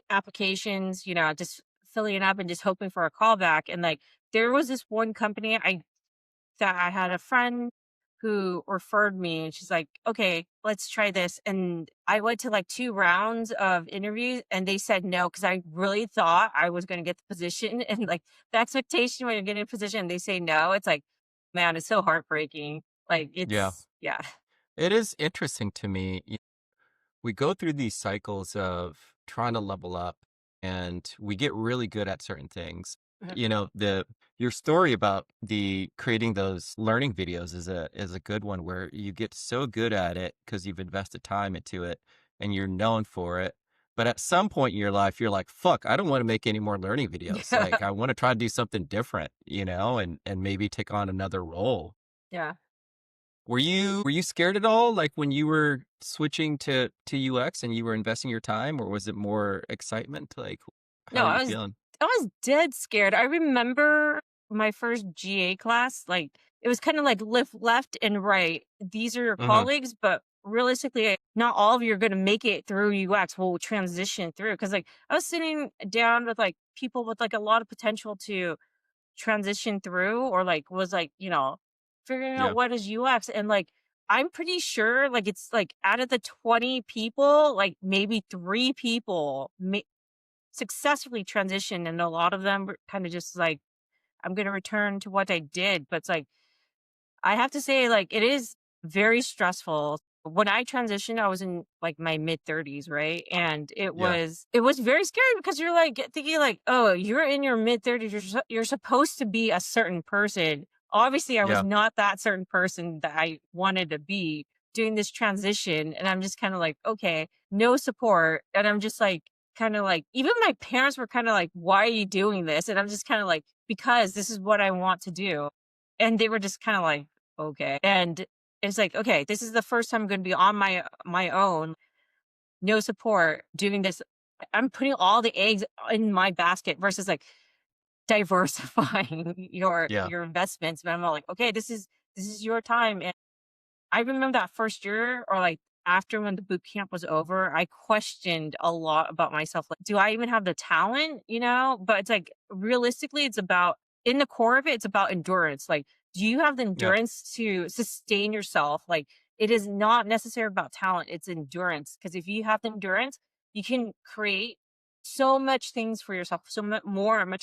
applications, just filling it up and just hoping for a callback. And like there was this one company that I had a friend who referred me, and she's like, "Okay, let's try this." And I went to like 2 rounds of interviews and they said no because I really thought I was going to get the position and like the expectation when you're getting a position and they say no, it's like, man, it's so heartbreaking. Like Yeah. it's yeah. It is interesting to me. We go through these cycles of trying to level up and we get really good at certain things. The your story about the creating those learning videos is a good one where you get so good at it because you've invested time into it and you're known for it. But at some point in your life, you're like, fuck, I don't want to make any more learning videos. Like I want to try to do something different, and maybe take on another role. Yeah. Were you scared at all, like, when you were switching to UX and you were investing your time, or was it more excitement? Like, how No, are I you was feeling? I was dead scared. I remember my first GA class, like it was kind of like left and right. These are your Mhm. colleagues, but realistically, not all of you are going to make it through UX. Will transition through because like I was sitting down with like people with like a lot of potential to transition through or like was like, figuring out Yeah. what is UX and like I'm pretty sure like it's like out of the 20 people, like maybe 3 people successfully transitioned and a lot of them were kind of just like I'm going to return to what I did, but it's like I have to say like it is very stressful. When I transitioned I was in like my mid-30s, right? And it Yeah. was it was very scary because you're like thinking like, "Oh, you're in your mid-30s, you're supposed to be a certain person." Obviously I was Yeah. not that certain person that I wanted to be doing this transition and I'm just kind of like, "Okay, no support." And I'm just like kind of like even my parents were kind of like, "Why are you doing this?" And I'm just kind of like, "Because this is what I want to do." And they were just kind of like, "Okay." And it's like, "Okay, this is the first time I'm going to be on my own, no support, doing this." I'm putting all the eggs in my basket versus like diversifying Yeah. your investments. But I'm all like, "Okay, this is your time." I remember that first year or like after when the boot camp was over, I questioned a lot about myself. Like, do I even have the talent? But it's like realistically, it's about in the core of it, it's about endurance. Like, do you have the Yeah. endurance to sustain yourself? Like, it is not necessarily about talent, it's endurance. Because if you have the endurance, you can create so much things for yourself, so much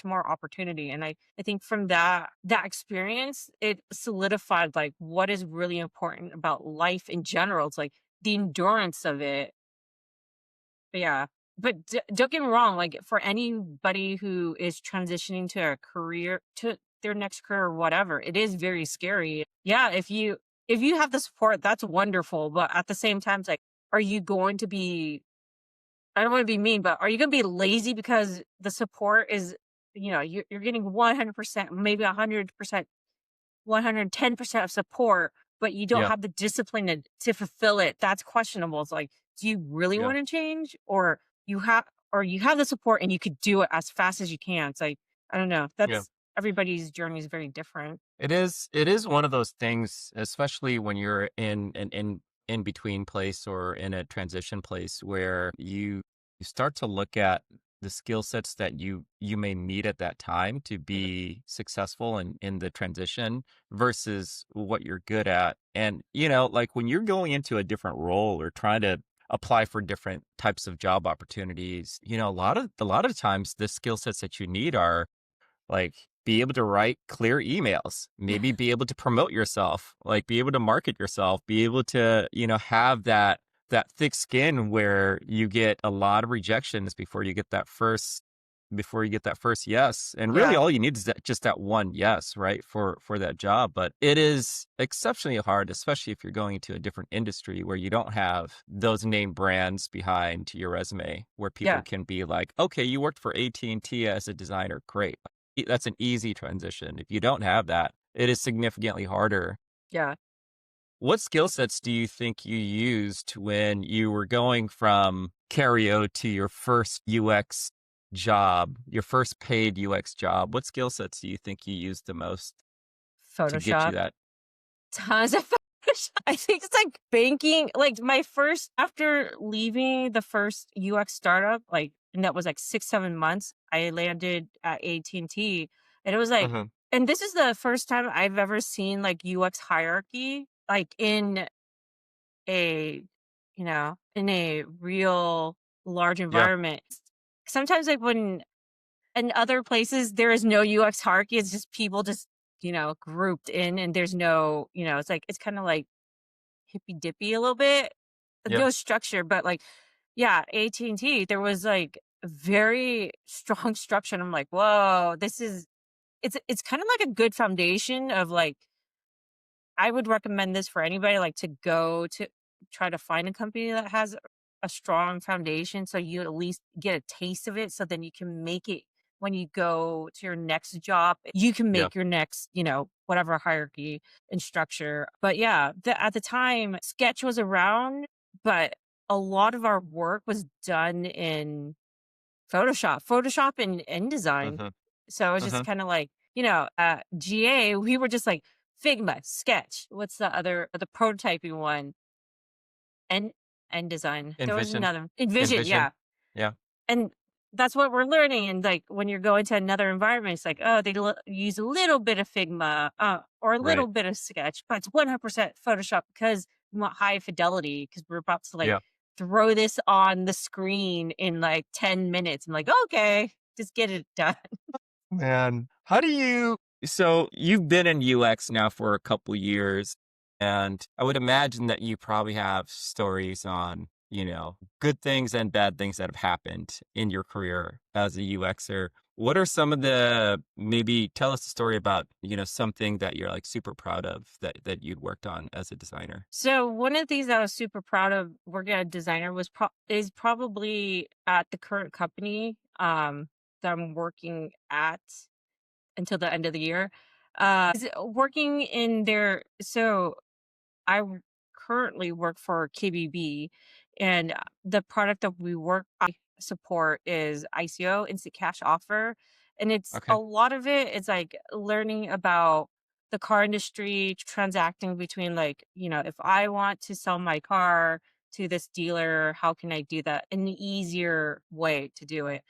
more opportunity. And I think from that experience, it solidified like what is really important about life in general. It's like the endurance of it. But yeah. But don't get me wrong, like for anybody who is transitioning to a career to their next career or whatever, it is very scary. Yeah, if you have the support, that's wonderful. But at the same time, it's like, are you going to be I don't want to be mean, but are you going to be lazy because the support is, you're getting 100%, maybe 100%, 110% of support, but you don't Yeah. have the discipline to fulfill it. That's questionable. It's like, do you really Yeah. want to change or you have the support and you could do it as fast as you can? It's like, I don't know. Yeah. That's everybody's journey is very different. It is one of those things, especially when you're in an in between place or in a transition place where you you start to look at the skill sets that you may need at that time to be successful in the transition versus what you're good at. And, like when you're going into a different role or trying to apply for different types of job opportunities, a lot of times the skill sets that you need are like, be able to write clear emails, maybe be able to promote yourself, like be able to market yourself, be able to, have that thick skin where you get a lot of rejections before you get that first yes. And really Yeah. all you need is just that one yes, right? For that job. But it is exceptionally hard, especially if you're going into a different industry where you don't have those name brands behind your resume where people Yeah. can be like, okay, you worked for AT&T as a designer. Great. That's an easy transition. If you don't have that, it is significantly harder. Yeah. What skill sets do you think you used when you were going from Kareo to your first UX job, your first paid UX job? What skill sets do you think you used the most to get you Photoshop. that? Tons of Photoshop. I think it's like banking. Like my first, after leaving the first UX startup, like, and that was like 6, 7 months, I landed at AT&T, and T, and it was like, Mhm. and this is the first time I've ever seen like UX hierarchy, like a, in a real large Yeah. environment. Sometimes like when in other places there is no UX hierarchy, it's just people just, grouped in, and there's no, it's like, it's kind of like hippy dippy a little bit, Yeah. no structure, but like, yeah, AT&T, there was like a very strong structure. And I'm like, whoa, it's kind of like a good foundation of like, I would recommend this for anybody, like, to go to try to find a company that has a strong foundation, so you at least get a taste of it, so then you can make it when you go to your next job, you can Yeah. make your next, whatever hierarchy and structure. But yeah, at the time, Sketch was around, but a lot of our work was done in Photoshop and InDesign. Mhm. So it was just Mhm. kinda like, at GA, we were just like Figma, Sketch, what's the prototyping one? And InDesign. There was Envision. another InVision, Envision. yeah. Yeah. And that's what we're learning, and, like, when you're going to another environment, it's like, oh, they use a little bit of Figma, or a little Right. bit of Sketch, but it's 100% Photoshop because we want high fidelity because 'cause we're about to, like, Yeah. throw this on the screen in, like, 10 minutes. I'm like, "Okay, just get it done." Man, how do you so you've been in UX now for a couple years, and I would imagine that you probably have stories on, good things and bad things that have happened in your career as a UXer. What are some of the maybe tell us a story about, something that you're like super proud of that you'd worked on as a designer? So one of the things that I was super proud of working as a designer is probably at the current company that I'm working at until the end of the year. Is working in their so currently work for KBB, and the product that I support is ICO, instant cash offer, and it's a Okay. lot of it is like learning about the car industry, transacting between like, if I want to sell my car to this dealer, how can I do that in an easier way to do it?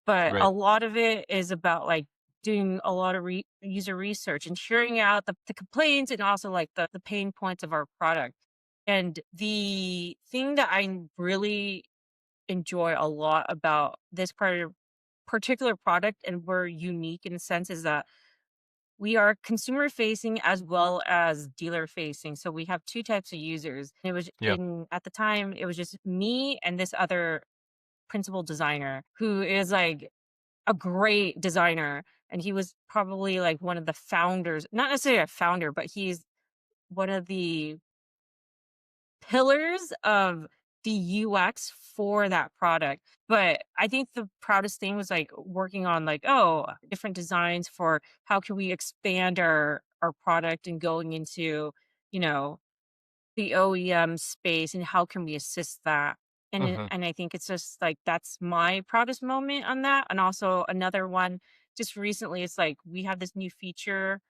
But a Right. lot of it is about like doing a lot of user research and hearing out the complaints and also like the pain points of our product. And the thing that I really enjoy a lot about this particular product, and we're unique in a sense, is that we are consumer facing as well as dealer facing. So we have two types of users. It was Yeah. in at the time, it was just me and this other principal designer who is like a great designer, and he was probably like one of the founders, not necessarily a founder, but he's one of the pillars of the UX for that product. But I think the proudest thing was like working on like, oh, different designs for how can we expand our product and going into, you know, the OEM space, and how can we assist that? Mhm. And I think it's just like that's my proudest moment on that. And also another one just recently, it's like we have this new feature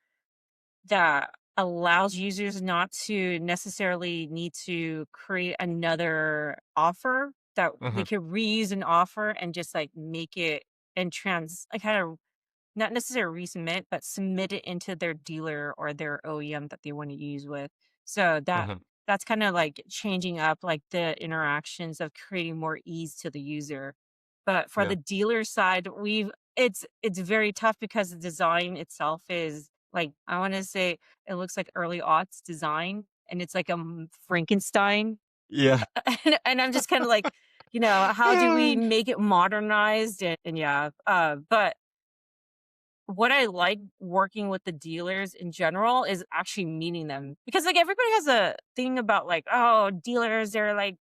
that allows users not to necessarily need to create another offer that they Mhm. could reuse an offer and just like make it and like kind of not necessarily resubmit, but submit it into their dealer or their OEM that they want to use with. So Mhm. that's kind of like changing up like the interactions of creating more ease to the user. But for Yeah. the dealer side, it's very tough because the design itself is like I want to say it looks like early aughts design and it's like a Frankenstein. Yeah. And I'm just kind of like, how do we make it modernized and yeah. But what I like working with the dealers in general is actually meeting them because like everybody has a thing about like, oh, dealers, they're like,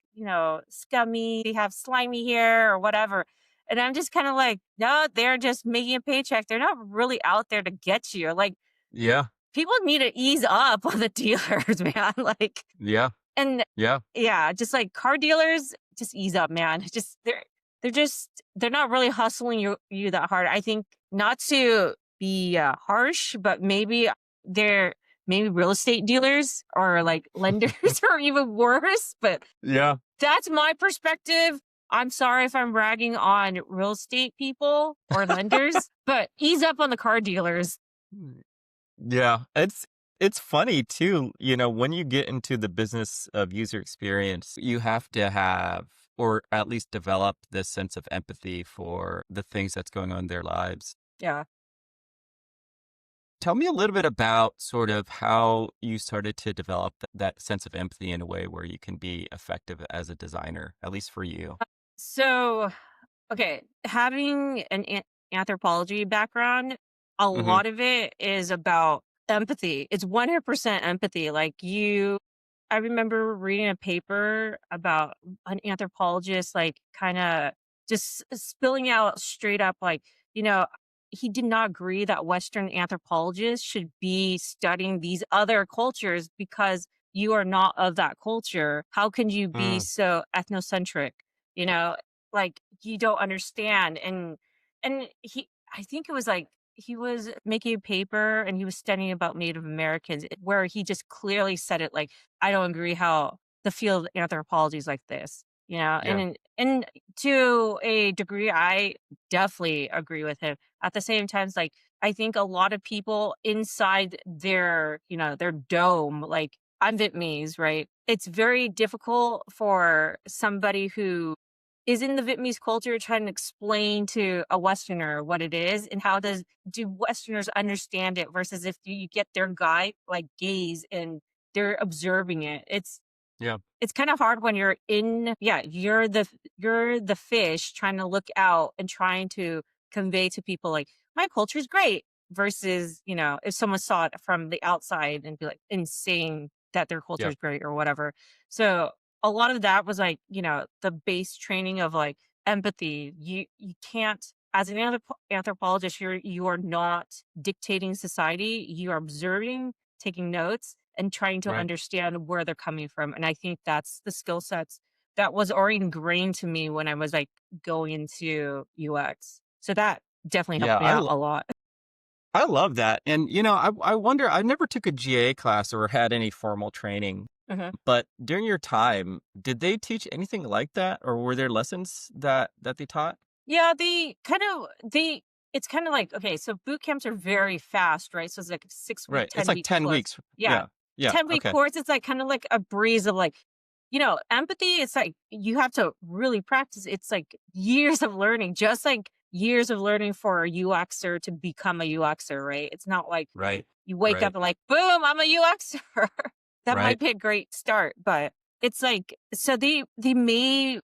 scummy, they have slimy hair or whatever. And I'm just kind of like, no, they're just making a paycheck. They're not really out there to get you. Like Yeah. people need to ease up on the dealers, man. Like, Yeah. and Yeah. yeah, just like car dealers, just ease up, man. Just they're not really hustling you that hard. I think not to be harsh, but they're maybe real estate dealers or like lenders are even worse. But Yeah. that's my perspective. I'm sorry if I'm ragging on real estate people or lenders, but ease up on the car dealers. Yeah, it's funny too, when you get into the business of user experience, you have to have or at least develop this sense of empathy for the things that's going on in their lives. Yeah. Tell me a little bit about sort of how you started to develop that sense of empathy in a way where you can be effective as a designer, at least for you. So okay, having an anthropology background, a Mhm. lot of it is about empathy. It's 100% empathy. I remember reading a paper about an anthropologist, like, kind of just spilling out straight up, like, you know, he did not agree that Western anthropologists should be studying these other cultures because you are not of that culture. How can you be Mm, so ethnocentric? You know, like you don't understand. And I think it was like he was making a paper and he was studying about Native Americans where he just clearly said it like, I don't agree how the field of anthropology is like this, yeah, and to a degree, I definitely agree with him. At the same time, it's like I think a lot of people inside their dome, like I'm Vietnamese, right? It's very difficult for somebody who is in the Vietnamese culture trying to explain to a Westerner what it is and how do Westerners understand it versus if you get their gaze and they're observing it. yeah, It's kind of hard when you're the fish trying to look out and trying to convey to people like my culture is great versus, if someone saw it from the outside and be like and saying that their culture yeah, is great or whatever. So a lot of that was like, the base training of like empathy. You can't as an anthropologist, you are not dictating society. You are observing, taking notes, and trying to right. understand where they're coming from. And I think that's the skill sets that was already ingrained to me when I was like going into UX. So that definitely Yeah, helped me out a lot. I love that. And, I wonder, I never took a GA class or had any formal training, Mhm. but during your time, did they teach anything like that? Or were there lessons that they taught? Yeah, it's kind of like, okay, so boot camps are very fast, right? So it's like a 6 week, Right. It's like 10 week 10 course. weeks. Yeah. Yeah. Yeah. 10-week Okay. course, it's like kind of like a breeze of like, empathy. It's like you have to really practice. It's like years of learning, just like years of learning for a UXer to become a UXer, right? It's not like Right. you wake Right. up and like, boom, I'm a UXer. That might Right. be a great start, but it's like so they may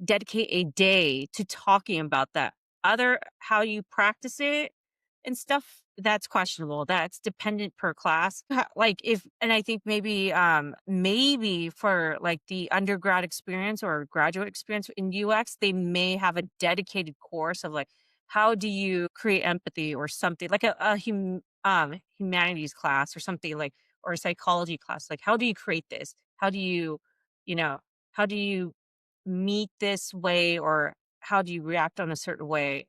dedicate a day to talking about that. Other how you practice it and stuff, that's questionable. That's dependent per class. Like if and I think maybe for like the undergrad experience or graduate experience in UX, they may have a dedicated course of like how do you create empathy or something like a humanities class or something like or a psychology class. Like how do you create this? You know, how do you meet this way or how do you react on a certain way?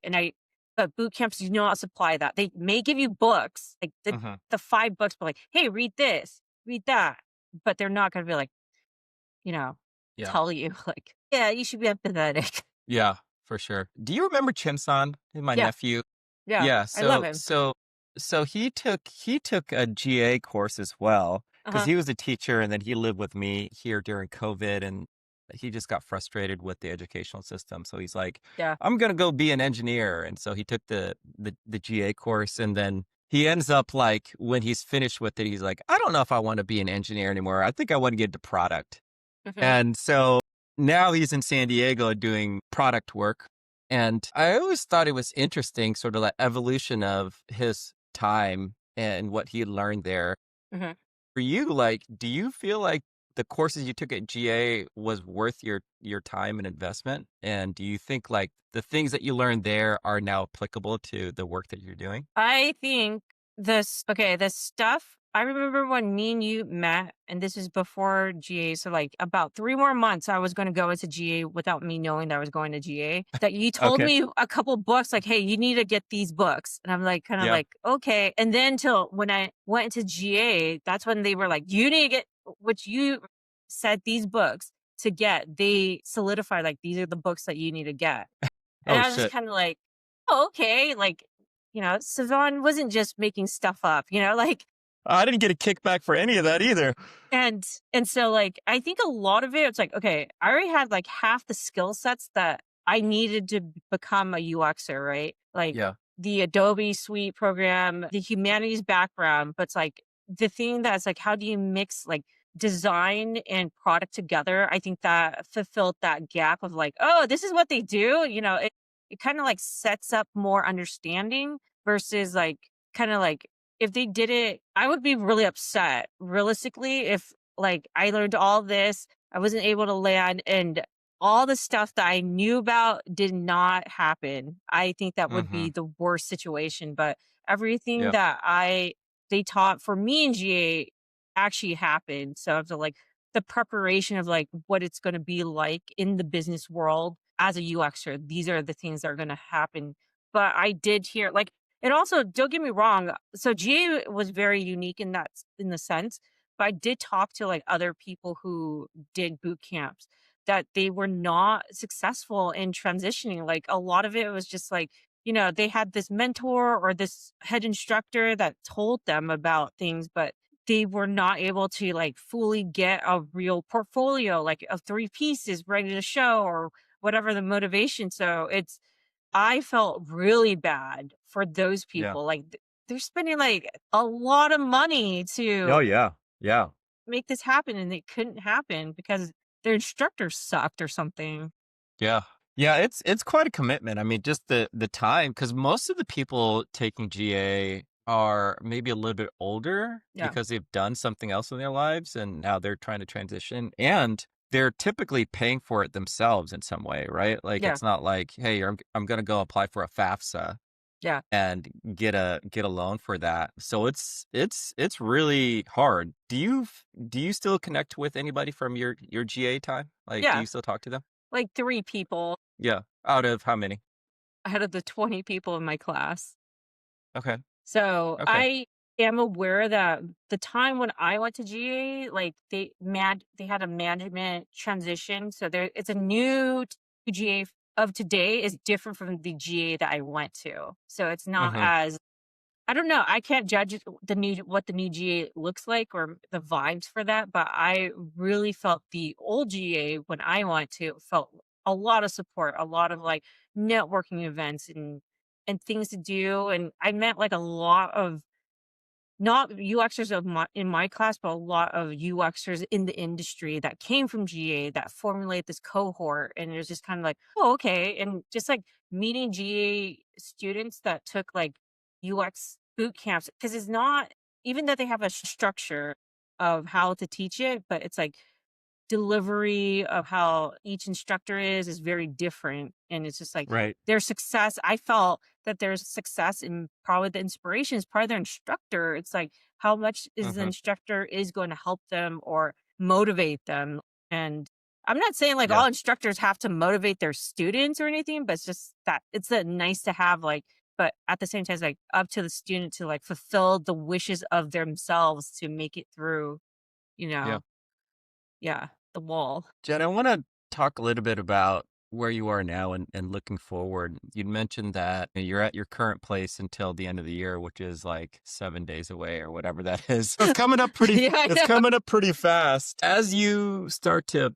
But boot camps do not supply that. They may give you books, like Hmm. the 5 books, but like, hey, read this, read that. But they're not gonna be like, you know, Yeah. tell you like Yeah, you should be empathetic. Yeah, for sure. Do you remember Chin-san, my Yeah, nephew? yeah, Yeah, I love so him. so so he took a GA course as well because Uh-huh. he was a teacher, and then he lived with me here during COVID, and he just got frustrated with the educational system. So he's like, Yeah. "I'm gonna go be an engineer." And so he took the GA course, and then he ends up like when he's finished with it, he's like, "I don't know if I want to be an engineer anymore. I think I want to get into product." Mhm. And so now he's in San Diego doing product work. And I always thought it was interesting, sort of the evolution of his time and what he learned there. Mhm. For you, like, do you feel like the courses you took at GA was worth your time and investment? And do you think like the things that you learned there are now applicable to the work that you're doing? I think this stuff, I remember when me and you met, and this is before GA, so like about 3 more months I was gonna go into GA without me knowing that I was going to GA, that you told Okay. me a couple books like, "Hey, you need to get these books." And I'm like, kinda Yeah. like, "Okay." And then till when I went into GA, that's when they were like, "You need to get," which you said these books to get, they solidified, like, "These are the books that you need to get." And Oh I was just shit. kinda like, "Oh, okay." Like, Savan wasn't just making stuff up, like, I didn't get a kickback for any of that either. and and so, like, I think a lot of it's like, okay, I already had, like, half the skill sets that I needed to become a UXer, right? Like, Yeah. the Adobe Suite program, the humanities background, but it's like, the thing that's like, how do you mix, like, design and product together? I think that fulfilled that gap of like, "Oh, this is what they do?" It kinda, like, sets up more understanding versus, like, kinda like if they did it, I would be really upset, realistically, if, like, I learned all this, I wasn't able to land, and all the stuff that I knew about did not happen. I think that would Mm-hmm. be the worst situation, but everything Yeah. that I they taught for me in GA actually happened. So, after, like, the preparation of, like, what it's gonna be like in the business world as a UXer, these are the things that are gonna happen. But I did hear, like, and also, don't get me wrong, so GA was very unique in in the sense, but I did talk to, like, other people who did boot camps that they were not successful in transitioning. Like, a lot of it was just like, they had this mentor or this head instructor that told them about things, but they were not able to, like, fully get a real portfolio, like, of 3 pieces ready to show or whatever the motivation. So, I felt really bad for those Yeah. people, like, they're spending, like, a lot of money Oh to yeah. Yeah. make this happen, and it couldn't happen because their instructor sucked or something. Yeah. Yeah, it's quite a commitment. I mean, just the time, because most of the people taking GA are maybe a little bit older Yeah, because they've done something else in their lives and now they're trying to transition, and they're typically paying for it themselves in some way, right? Like yeah, it's not like, "Hey, I'm going to go apply for a FAFSA yeah, and get a loan for that." So it's really hard. Do you still connect with anybody from your GA time? Like, do yeah, you still talk to them? like 3 people Yeah. Out of how many? out of the 20 people in my class. Okay. So, Okay. I am aware that the time when I went to GA, like, they had a management transition, so it's a new GA of today is different from the GA that I went to. So, it's not Mhm. as, I don't know, I can't judge what the new GA looks like or the vibes for that, but I really felt the old GA when I went to felt a lot of support, a lot of, like, networking events and things to do, and I met, like, a lot of not UXers in my class, but a lot of UXers in the industry that came from GA that formulate this cohort, and it was just kind of like, "Oh, okay." And just, like, meeting GA students that took, like, UX boot camps, because it's not, even though they have a structure of how to teach it, but it's like delivery of how each instructor is very different, and it's just like Right. their success, I felt that there's success in probably the inspiration is probably their instructor. It's like how much is the Mhm. instructor is going to help them or motivate them. And I'm not saying like Yeah. all instructors have to motivate their students or anything, but it's just that it's a nice to have, like, but at the same time it's like up to the student to, like, fulfill the wishes of themselves to make it through, you Yeah. know yeah, the wall. Jen, I wanna talk a little bit about where you are now and looking forward. You mentioned that you're at your current place until the end of the year, which is like 7 days away or whatever that is. It's coming up pretty. Yeah, I It's know. coming up pretty fast. As you start to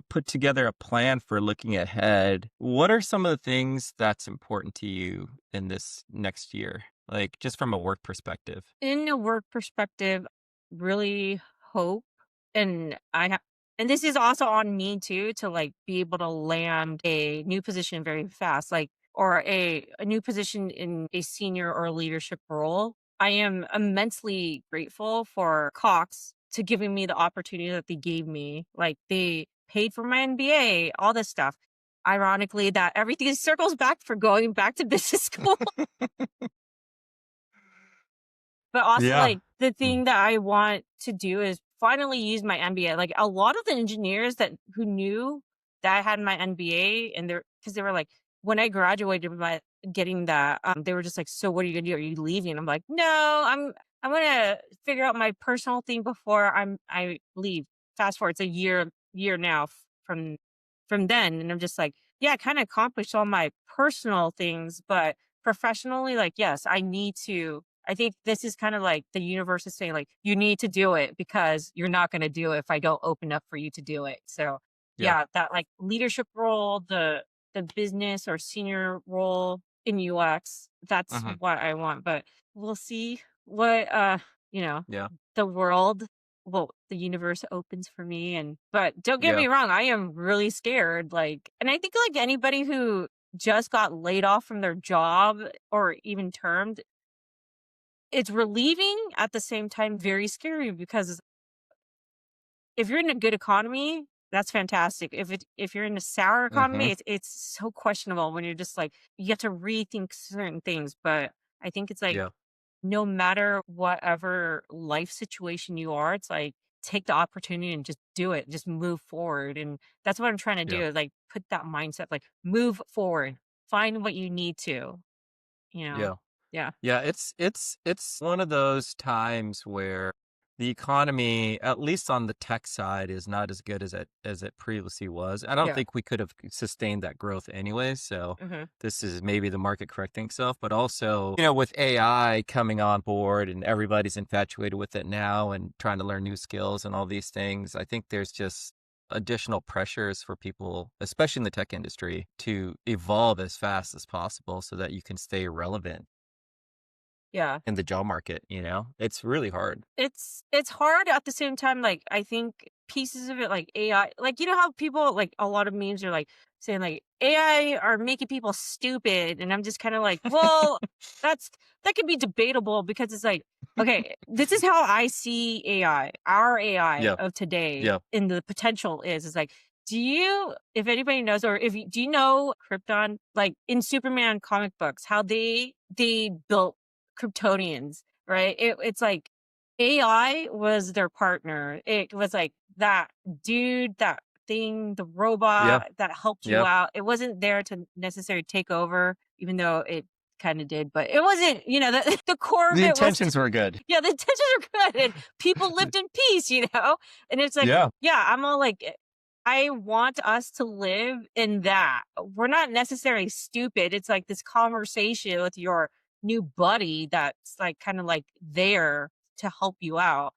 put together a plan for looking ahead, what are some of the things that's important to you in this next year? Like just from a work perspective. In a work perspective, really hope, and I have, and this is also on me too, to like be able to land a new position very fast, like, or a new position in a senior or leadership role. I am immensely grateful for Cox to giving me the opportunity that they gave me. Like they paid for my MBA, all this stuff. Ironically, that everything circles back for going back to business school. But also, Yeah. like, the thing that I want to do is finally use my MBA. Like, a lot of the engineers that who knew that I had my MBA, and they're because they were like, when I graduated with my getting that, they were just like, "So what are you gonna do? Are you leaving?" I'm like, "No, I'm gonna figure out my personal thing before I leave." Fast forward, it's a year now from then, and I'm just like, yeah, I kind of accomplished all my personal things, but professionally, like, yes, I need to. I think this is kind of like the universe is saying, like, you need to do it because you're not going to do it if I don't open up for you to do it. So, Yeah. yeah, that like leadership role, the business or senior role in UX, that's Hmm. what I want. But we'll see what you know, Yeah. the world, well, the universe opens for me. And but don't get Yeah. me wrong, I am really scared. Like, and I think like anybody who just got laid off from their job or even termed, it's relieving, at the same time very scary, because if you're in a good economy, that's fantastic. If you're in a sour Hmm. economy, it's so questionable when you're just like you have to rethink certain things. But I think it's like Yeah. no matter whatever life situation you are, it's like take the opportunity and just do it, just move forward. And that's what I'm trying to Yeah. do, is like put that mindset, like move forward, find what you need to, you know. Yeah. Yeah. Yeah, it's one of those times where the economy, at least on the tech side, is not as good as it previously was. I don't Yeah. think we could have sustained that growth anyway. So Hmm. this is maybe the market correcting itself, but also, with AI coming on board and everybody's infatuated with it now and trying to learn new skills and all these things, I think there's just additional pressures for people, especially in the tech industry, to evolve as fast as possible so that you can stay relevant Yeah. in the job market. It's really hard. It's hard, at the same time, like, I think pieces of it, like AI, like, you know how people, like, a lot of memes are, like, saying, like, "AI are making people stupid," and I'm just kinda like, "Well, that's that could be debatable," because it's like, okay, this is how I see AI, our AI Yeah. of today, Yeah. and the potential is like, do you if anybody knows, or if you do you know Krypton? Like, in Superman comic books, how they built Kryptonians, right? It's like AI was their partner. It was like that dude, that thing, the Yeah. robot that helped you Yeah. out. It wasn't there to necessarily take over, even though it kind of did, but it wasn't, the core of The it was, intentions were good. yeah, the intentions are good and people lived in peace. And it's like, Yeah. yeah, I'm all like, I want us to live in that. We're not necessarily stupid. It's like this conversation with your new buddy that's like kind of like there to help you out.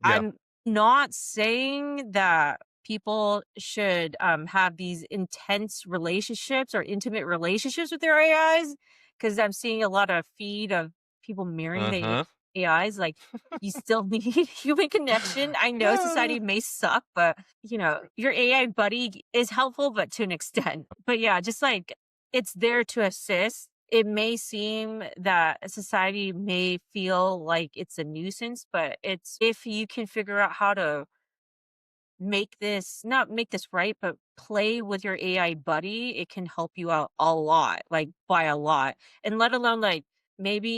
Yeah. I'm not saying that people should have these intense relationships or intimate relationships with their AIs, because I'm seeing a lot of feed of people marrying the Uh-huh. AIs. Like, you still need human connection. I know society may suck, but your AI buddy is helpful, but to an extent. But yeah, just like it's there to assist. It may seem that society may feel like it's a nuisance, but it's if you can figure out how to make this not make this right, but play with your AI buddy, it can help you out a lot, like by a lot. And let alone like maybe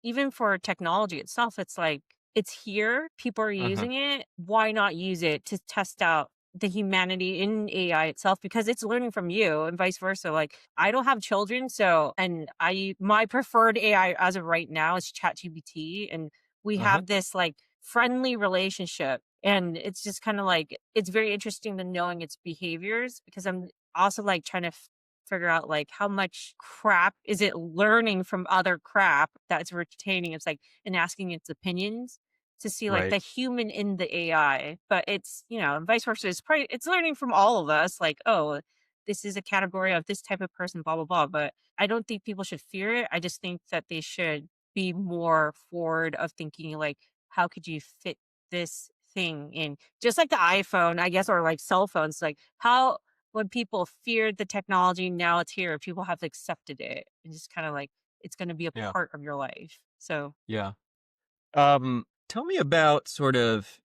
even for technology itself, it's like it's here, people are Uh-huh. using it. Why not use it to test out the humanity in AI itself, because it's learning from you and vice versa. Like, I don't have children, so and I my preferred AI as of right now is ChatGPT, and we Uh-huh. have this like friendly relationship And it's just kind of like, it's very interesting to knowing its behaviors because I'm also like trying to figure out like how much crap is it learning from other crap that's retaining. It's like, and asking its opinions to see like Right. the human in the AI. But it's, and vice versa. It's probably, it's learning from all of us. Like, oh, this is a category of this type of person, blah, blah, blah. But I don't think people should fear it. I just think that they should be more forward of thinking like, how could you fit this thing in? Just like the iPhone, I guess, or like cell phones, like how when people feared the technology, now it's here. People have accepted it and just kind of like it's going to be a Yeah. part of your life. So Yeah. Tell me about sort of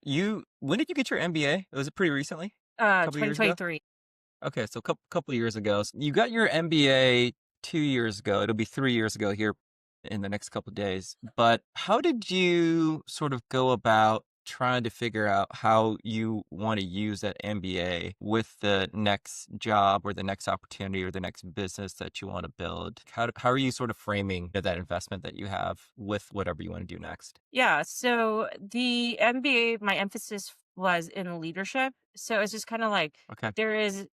when did you get your MBA? Was it pretty recently? A couple years ago? 2023. Okay, so couple of years ago. You got your MBA 2 years ago. It'll be 3 years ago here in the next couple of days. But how did you sort of go about trying to figure out how you want to use that MBA with the next job or the next opportunity or the next business that you want to build? How are you sort of framing that investment that you have with whatever you want to do next? Yeah. So the MBA, my emphasis was in leadership. So it's just kind of like Okay. there is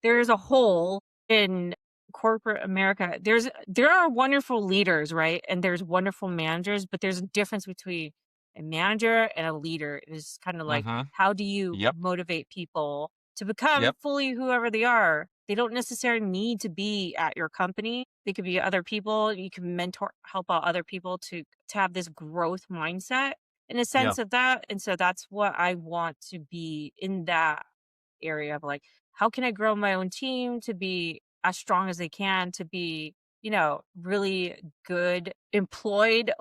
there's a hole in corporate America. There are wonderful leaders, right? And there's wonderful managers, but there's a difference between a manager and a leader. It's kind of like Mm-hmm. how do you Yep. motivate people to become Yep. fully whoever they are? They don't necessarily need to be at your company. They could be other people. You can mentor, help out other people to have this growth mindset in a Yeah. sense of that. And so that's what I want to be in that area of like, how can I grow my own team to be as strong as they can, to be, really good, employed,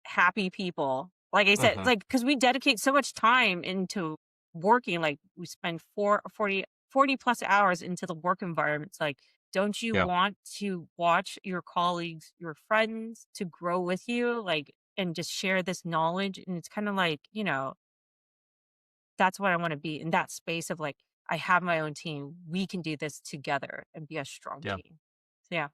happy people. Like I said, Mm-hmm. like, because we dedicate so much time into working, like we spend 40 plus hours into the work environments. Like, don't you Yeah. want to watch your colleagues, your friends to grow with you? Like, and just share this knowledge. And it's kind of like, that's what I wanna be in that space of, like, I have my own team. We can do this together and be a strong Yeah. team. So, yeah.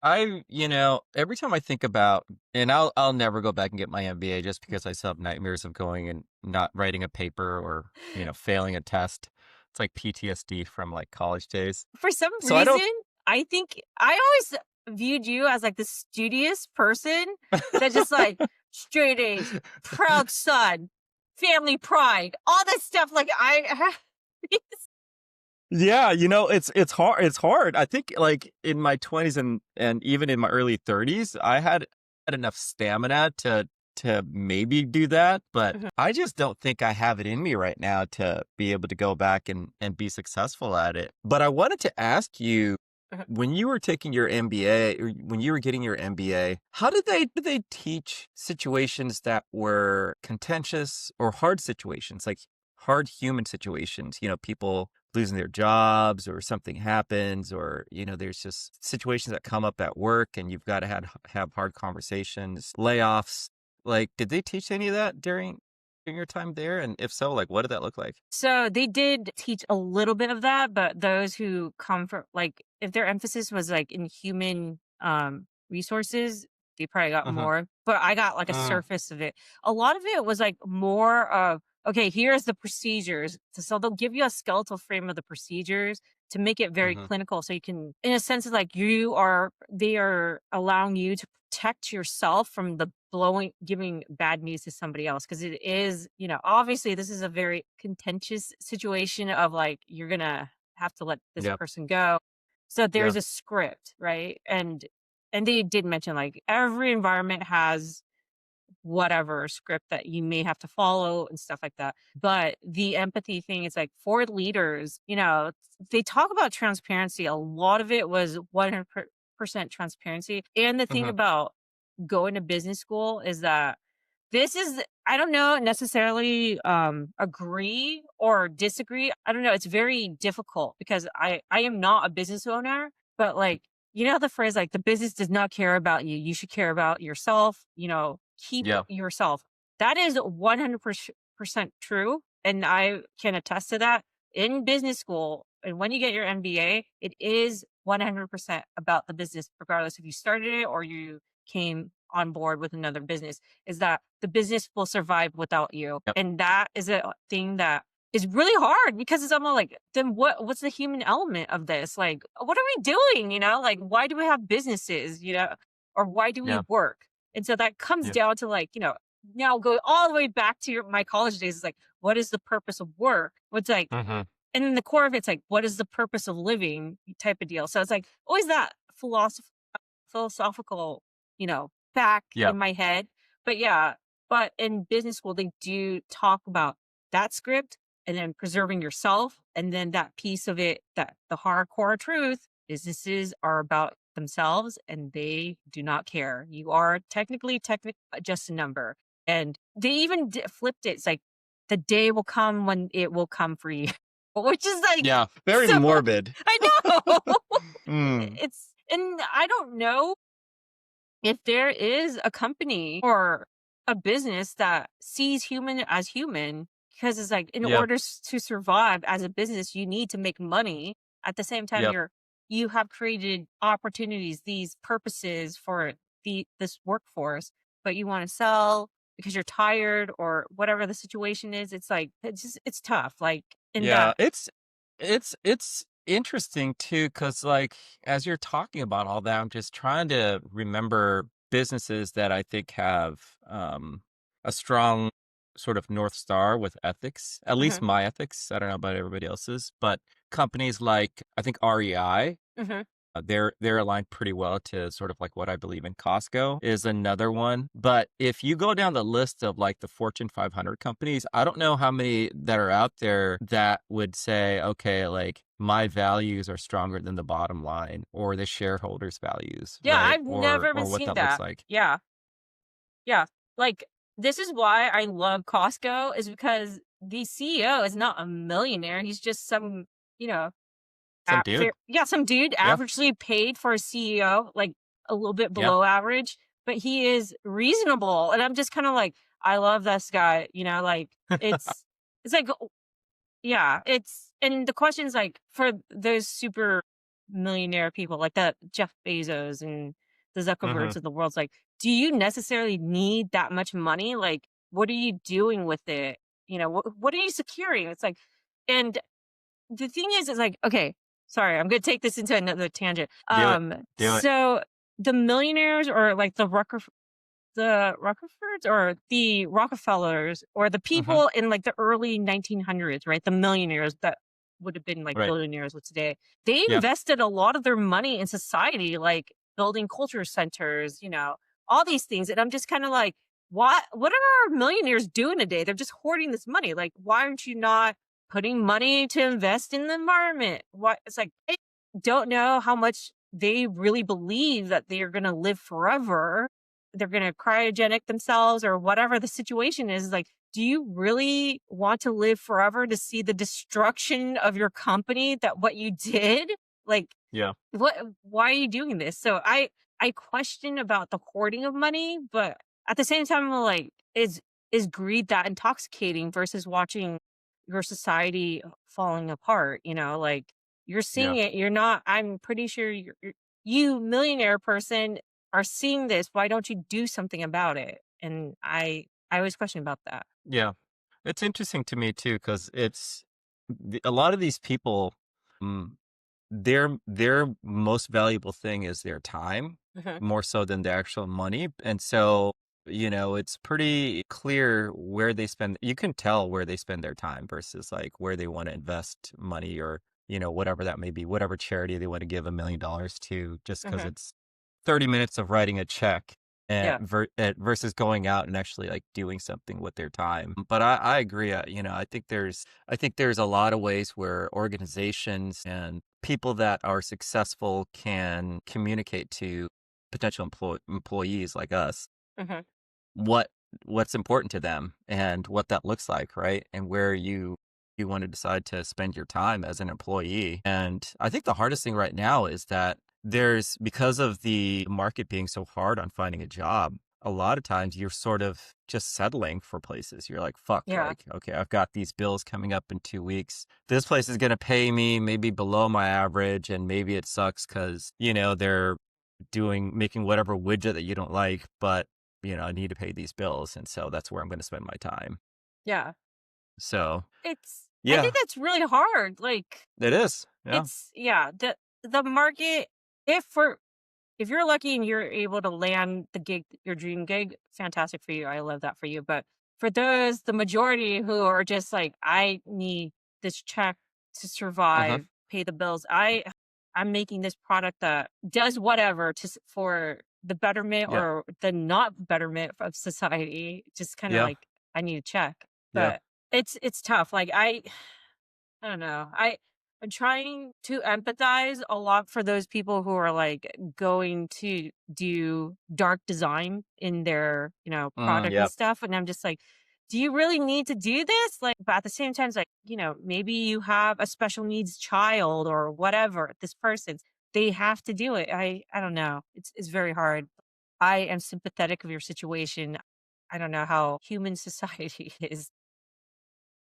Every time I think about, and I'll never go back and get my MBA just because I still have nightmares of going and not writing a paper or, failing a test. It's like PTSD from like college days. For some So I don't, reason, I think I always viewed you as, like, this studious person that just, like, straight A's, proud son, family pride, all this stuff, like, I yeah, it's hard. It's hard. I think like in my 20s and even in my early 30s, I had enough stamina to maybe do that, but Mhm, I just don't think I have it in me right now to be able to go back and be successful at it. But I wanted to ask you, mhm. when you were taking your MBA or when you were getting your MBA, how did they teach situations that were contentious or hard situations, like hard human situations, people losing their jobs or something happens or there's just situations that come up at work and you've got to have hard conversations, layoffs. Like, did they teach any of that during your time there? And if so, like, what did that look like? So, they did teach a little bit of that, but those who come from like, if their emphasis was, like, in human, resources, they probably got Uh-huh. more, but I got, like, a surface of it. A lot of it was, like, more of, "Okay, here's the procedures." So they'll give you a skeletal frame of the procedures to make it very Mm-hmm. clinical so you can in a sense, it's like they are allowing you to protect yourself from the giving bad news to somebody else because it is, obviously this is a very contentious situation of like you're gonna have to let this Yep. person go. So Yeah. there's a script, right? And they did mention like every environment has whatever script that you may have to follow and stuff like that. But the empathy thing is like for leaders, they talk about transparency. A lot of it was 100% transparency. And the thing Mm-hmm. about going to business school is that this is I don't know necessarily agree or disagree. I don't know. It's very difficult because I am not a business owner, but like the phrase like the business does not care about you. You should care about yourself, keep Yeah. yourself. That is 100% true and I can attest to that in business school. And when you get your MBA, it is 100% about the business regardless if you started it or you came on board with another business is that the business will survive without you. Yep. And that is a thing that is really hard because it's almost like, then what's the human element of this? Like, what are we doing? Like, why do we have businesses, or why do we Yeah. work? And so that comes Yeah. down to like, now go all the way back to my college days. It's like, what is the purpose of work? What's like, Mm-hmm. and then the core of it's like, what is the purpose of living type of deal? So it's like always that philosophical, back Yeah. in my head. But yeah, but in business school, they do talk about that script and then preserving yourself. And then that piece of it, that the hardcore truth, businesses are about themselves and they do not care. You are technically just a number. And they even flipped it. It's like the day will come when it will come for you, which is like, Yeah. Very so morbid. I know. Mm. And I don't know if there is a company or a business that sees human as human, because it's like in Yeah. order to survive as a business, you need to make money. At the same time, Yep. you have created opportunities, these purposes for this workforce, but you want to sell because you're tired or whatever the situation is. It's like it's tough. Like in Yeah. that. It's interesting too, because like as you're talking about all that, I'm just trying to remember businesses that I think have a strong sort of North Star with ethics, at least Mhm, my ethics. I don't know about everybody else's, but companies like I think REI. mhm. They're aligned pretty well to sort of like what I believe in. Costco is another one. But if you go down the list of like the Fortune 500 companies, I don't know how many that are out there that would say, okay, like my values are stronger than the bottom line or the shareholders' values, Yeah, right? I've Or never even or what seen that looks that. like. Yeah. Yeah. Like, this is why I love Costco is because the CEO is not a millionaire. He's just some, you know, Some dude. some dude Yeah. averagely paid for a CEO, like a little bit Yeah. below average, but he is reasonable. And I'm just kind of like, I love this guy, like it's like, yeah, and the question's like for those super millionaire people like that Jeff Bezos and the Hmm. Zuckerbergs of the world's like, do you necessarily need that much money? Like, what are you doing with it? What are you securing? It's like, and the thing is like, okay, sorry, I'm gonna take this into another tangent. Do it. Do it. So the millionaires or like the Rockefeller's or the Rockefellers or the Hmm. people in like the early 1900s, right? The millionaires that would have been like Right. billionaires with today. They Yeah. invested a lot of their money in society, like building culture centers, all these things. And I'm just kind of like, what are our millionaires doing today? They're just hoarding this money. Like, why aren't you not putting money to invest in the environment? What it's like, I don't know how much they really believe that they are going to live forever. They're going to cryogenic themselves or whatever the situation is. Like, do you really want to live forever to see the destruction of your company that what you did? Like, Yeah. why are you doing this? So I question about the hoarding of money, but at the same time, I'm like, is greed that intoxicating versus watching your society falling apart? Like you're seeing Yeah. it. You're not. I'm pretty sure you millionaire person are seeing this. Why don't you do something about it? And I always question about that. Yeah. It's interesting to me too, because a lot of these people. mm, their most valuable thing is their time Hmm. more so than the actual money. And so, it's pretty clear where they spend. You can tell where they spend their time versus like where they want to invest money or, whatever that may be, whatever charity they want to give $1 million to, just because Hmm. it's 30 minutes of writing a check and Yeah. versus going out and actually like doing something with their time. But I agree. I think there's a lot of ways where organizations and people that are successful can communicate to potential employees like us Hmm. what what's important to them and what that looks like, right? And where you want to decide to spend your time as an employee. And I think the hardest thing right now is that because of the market being so hard on finding a job, a lot of times you're sort of just settling for places. You're like, fuck, Yeah. like, okay, I've got these bills coming up in 2 weeks. This place is going to pay me maybe below my average. And maybe it sucks because, they're making whatever widget that you don't like, but I need to pay these bills. And so that's where I'm going to spend my time. Yeah. So I think yeah, that's really hard. Like, it is. Yeah. yeah, the market, if for if you're lucky and you're able to land the gig, your dream gig, fantastic for you. I love that for you. But for the majority who are just like, I need this check to Uh-huh. survive, pay the bills. I'm making this product that does whatever for the betterment Yeah. or the not betterment of society. Just kind of Yeah. like, I need a check. Yeah. But it's tough. Like I don't know. I'm trying to empathize a lot for those people who are like going to do dark design in their, product and Yeah. stuff. And I'm just like, do you really need to do this? Like, but at the same time, it's like, maybe you have a special needs child or whatever. This person's, they have to do it. I don't know. It's very hard. I am sympathetic of your situation. I don't know how human society is.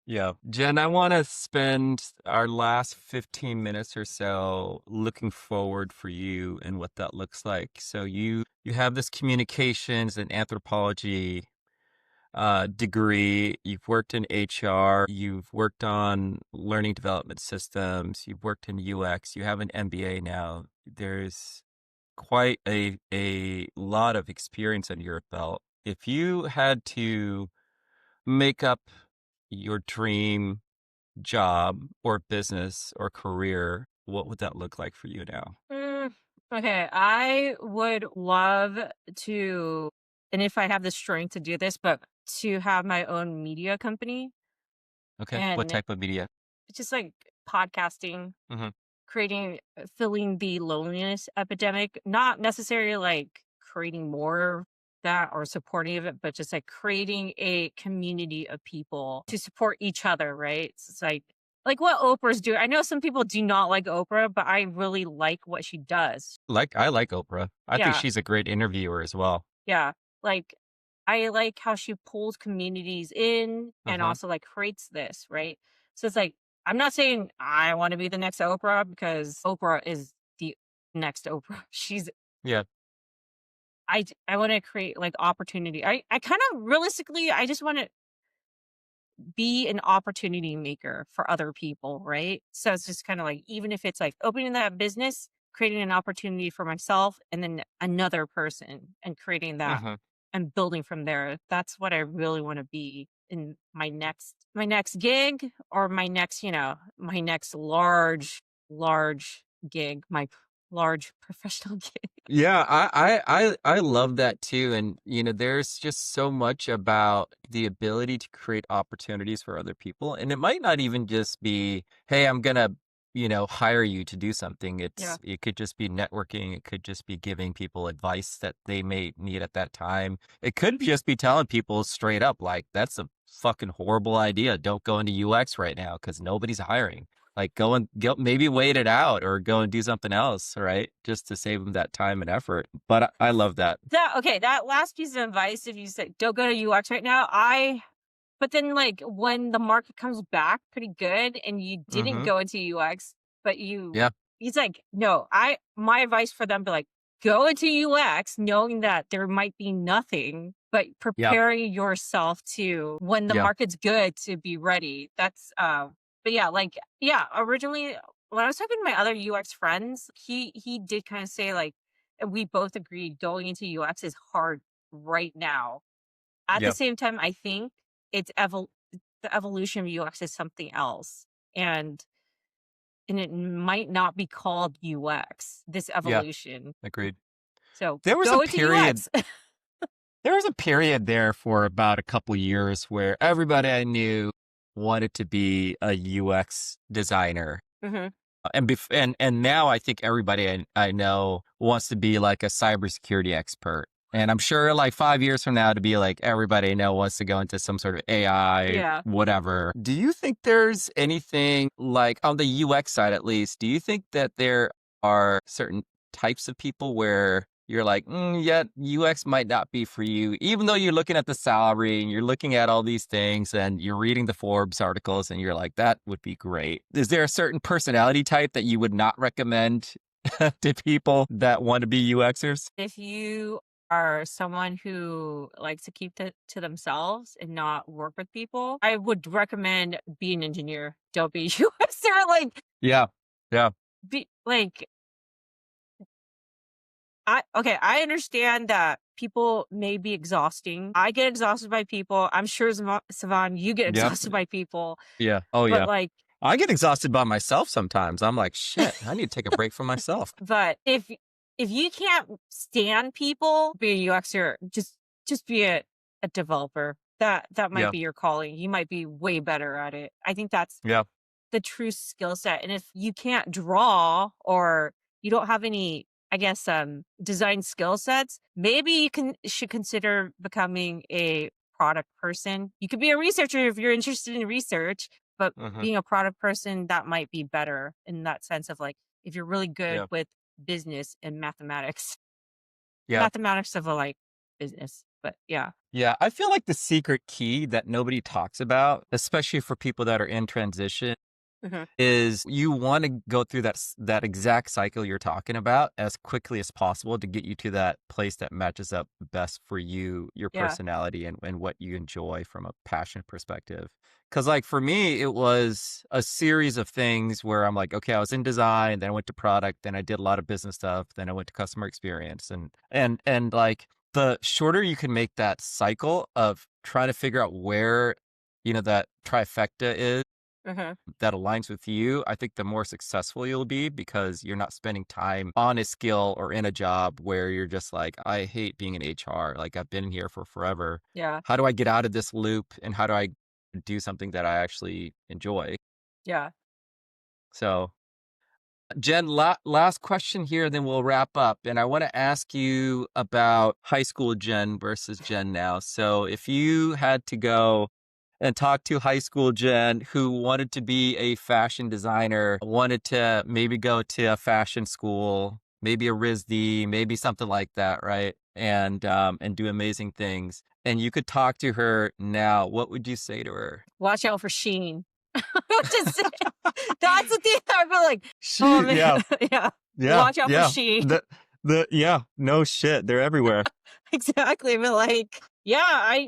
Yeah. Jen, I want to spend our last 15 minutes or so looking forward for you and what that looks like. So you have this communications and anthropology degree. You've worked in HR. You've worked on learning development systems. You've worked in UX. You have an MBA now. There's quite a lot of experience under your belt. If you had to make up your dream job or business or career, what would that look like for you now? Mm, okay, I would love to, and if I have the strength to do this, but to have my own media company Okay. What and type of media? just like podcasting, Hmm. creating, filling the loneliness epidemic, not necessarily like creating more of that or supporting of it, but just like creating a community of people to support each other, right? It's like what Oprah's doing. I know some people do not like Oprah, but I really like what she does. I like Oprah. I think Yeah. she's a great interviewer as well. Yeah. Like I like how she pulls communities in and Uh-huh. also like creates this, right? So it's like I'm not saying I want to be the next Oprah because Oprah is the next Oprah. Yeah. I want to create like opportunity. I kind of realistically I just want to be an opportunity maker for other people, right? So it's just kind of like, even if it's like opening that business, creating an opportunity for myself and then another person and creating that Uh-huh. and building from there. That's what I really want to be in my next gig or my next, my next large gig, my large professional gig. Yeah, I love that too. And there's just so much about the ability to create opportunities for other people. And it might not even just be, hey, I'm gonna, hire you to do something. Yeah. It could just be networking. It could just be giving people advice that they may need at that time. It could just be telling people straight up, like, that's a fucking horrible idea. Don't go into UX right now because nobody's hiring. Like go maybe wait it out or go and do something else, right? Just to save them that time and effort. But I love that. That last piece of advice, if you say don't go to UX right now, but then like when the market comes back pretty good and you didn't Mm-hmm. go into UX, but Yeah. he's like, no, my advice for them be like, go into UX knowing that there might be nothing, but Yeah. preparing yourself to when the Yeah. market's good to be ready. But yeah, like, yeah, originally when I was talking to my other UX friends, he did kind of say like, and we both agreed going into UX is hard right now. At the Yeah. same time, I think it's the evolution of UX is something else. And it might not be called UX, this Yeah. evolution. Agreed. So There was a go into period UX. there was a period there for about a couple years where everybody I knew wanted to be a UX designer. Hmm. And now I think everybody I know wants to be like a cybersecurity expert. And I'm sure like 5 years from now to be like everybody I know wants to go into some sort of AI, Yeah. whatever. Do you think there's anything like on the UX side, at least, do you think that there are certain types of people where you're like, yeah, UX might not be for you, even though you're looking at the salary and you're looking at all these things and you're reading the Forbes articles and you're like, that would be great. Is there a certain personality type that you would not recommend to people that want to be UXers? If you are someone who likes to keep to themselves and not work with people, I would recommend be an engineer. Don't be a UXer. Like, Yeah. Yeah. be like, I understand that people may be exhausting. I get exhausted by people. I'm sure Savan, you get Yeah. exhausted by people. Yeah. Oh, But yeah. like, I get exhausted by myself sometimes. I'm like, shit, I need to take a break from myself. but if you can't stand people, be a UXer. Just be a developer. That might Yeah. be your calling. You might be way better at it. I think that's Yeah. the true skill set. And if you can't draw or you don't have any, I guess, design skill sets, maybe should consider becoming a product person. You could be a researcher if you're interested in research, but Hmm. being a product person, that might be better in that sense of like if you're really good Yeah. with business and mathematics. Yeah. Mathematics of a like business. But yeah. Yeah. I feel like the secret key that nobody talks about, especially for people that are in transition, Hmm. is you want to go through that exact cycle you're talking about as quickly as possible to get you to that place that matches up best for you, your Yeah. personality, and what you enjoy from a passion perspective. Because like for me, it was a series of things where I'm like, okay, I was in design, then I went to product, then I did a lot of business stuff, then I went to customer experience, and like the shorter you can make that cycle of trying to figure out where that trifecta is Hmm. that aligns with you, I think the more successful you'll be because you're not spending time on a skill or in a job where you're just like, I hate being in HR. Like I've been in here for forever. Yeah. How do I get out of this loop and how do I do something that I actually enjoy? Yeah. So, Jen, last question here, then we'll wrap up. And I want to ask you about high school Jen versus Jen now. So, if you had to go and talk to high school Jen who wanted to be a fashion designer, wanted to maybe go to a fashion school, maybe a RISD, maybe something like that, right? And do amazing things. And you could talk to her now. What would you say to her? Watch out for Sheen. Just that's the thing. I feel like, oh She, man, yeah, yeah. yeah, Watch out for yeah. Sheen. Yeah, no shit. They're everywhere. Exactly. But like, yeah,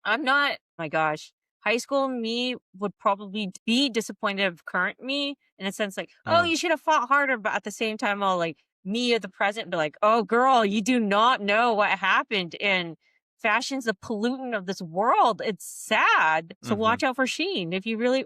I'm not. My gosh, high school me would probably be disappointed of current me in a sense, like, oh, Mm, you should have fought harder. But at the same time, I'll like me at the present be like, oh, girl, you do not know what happened, and fashion's the pollutant of this world. It's sad. So hmm. watch out for Sheen. If you really,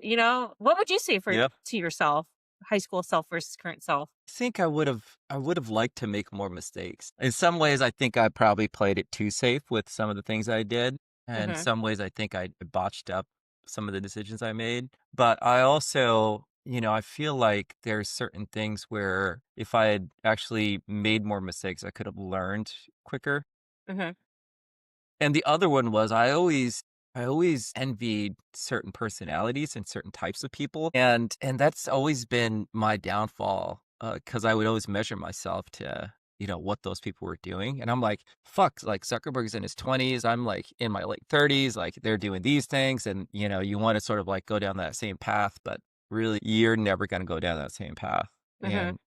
what would you say for Yep. to yourself, high school self versus current self? I think I would have liked to make more mistakes. In some ways, I think I probably played it too safe with some of the things I did. And Mm-hmm. some ways I think I botched up some of the decisions I made. But I also, I feel like there's certain things where if I had actually made more mistakes, I could have learned quicker. Mm-hmm. And the other one was I always envied certain personalities and certain types of people. And that's always been my downfall because I would always measure myself to, what those people were doing. And I'm like, fuck, like Zuckerberg's in his 20s. I'm like in my late 30s, like they're doing these things. And, you want to sort of like go down that same path, but really you're never going to go down that same path. Mm-hmm. And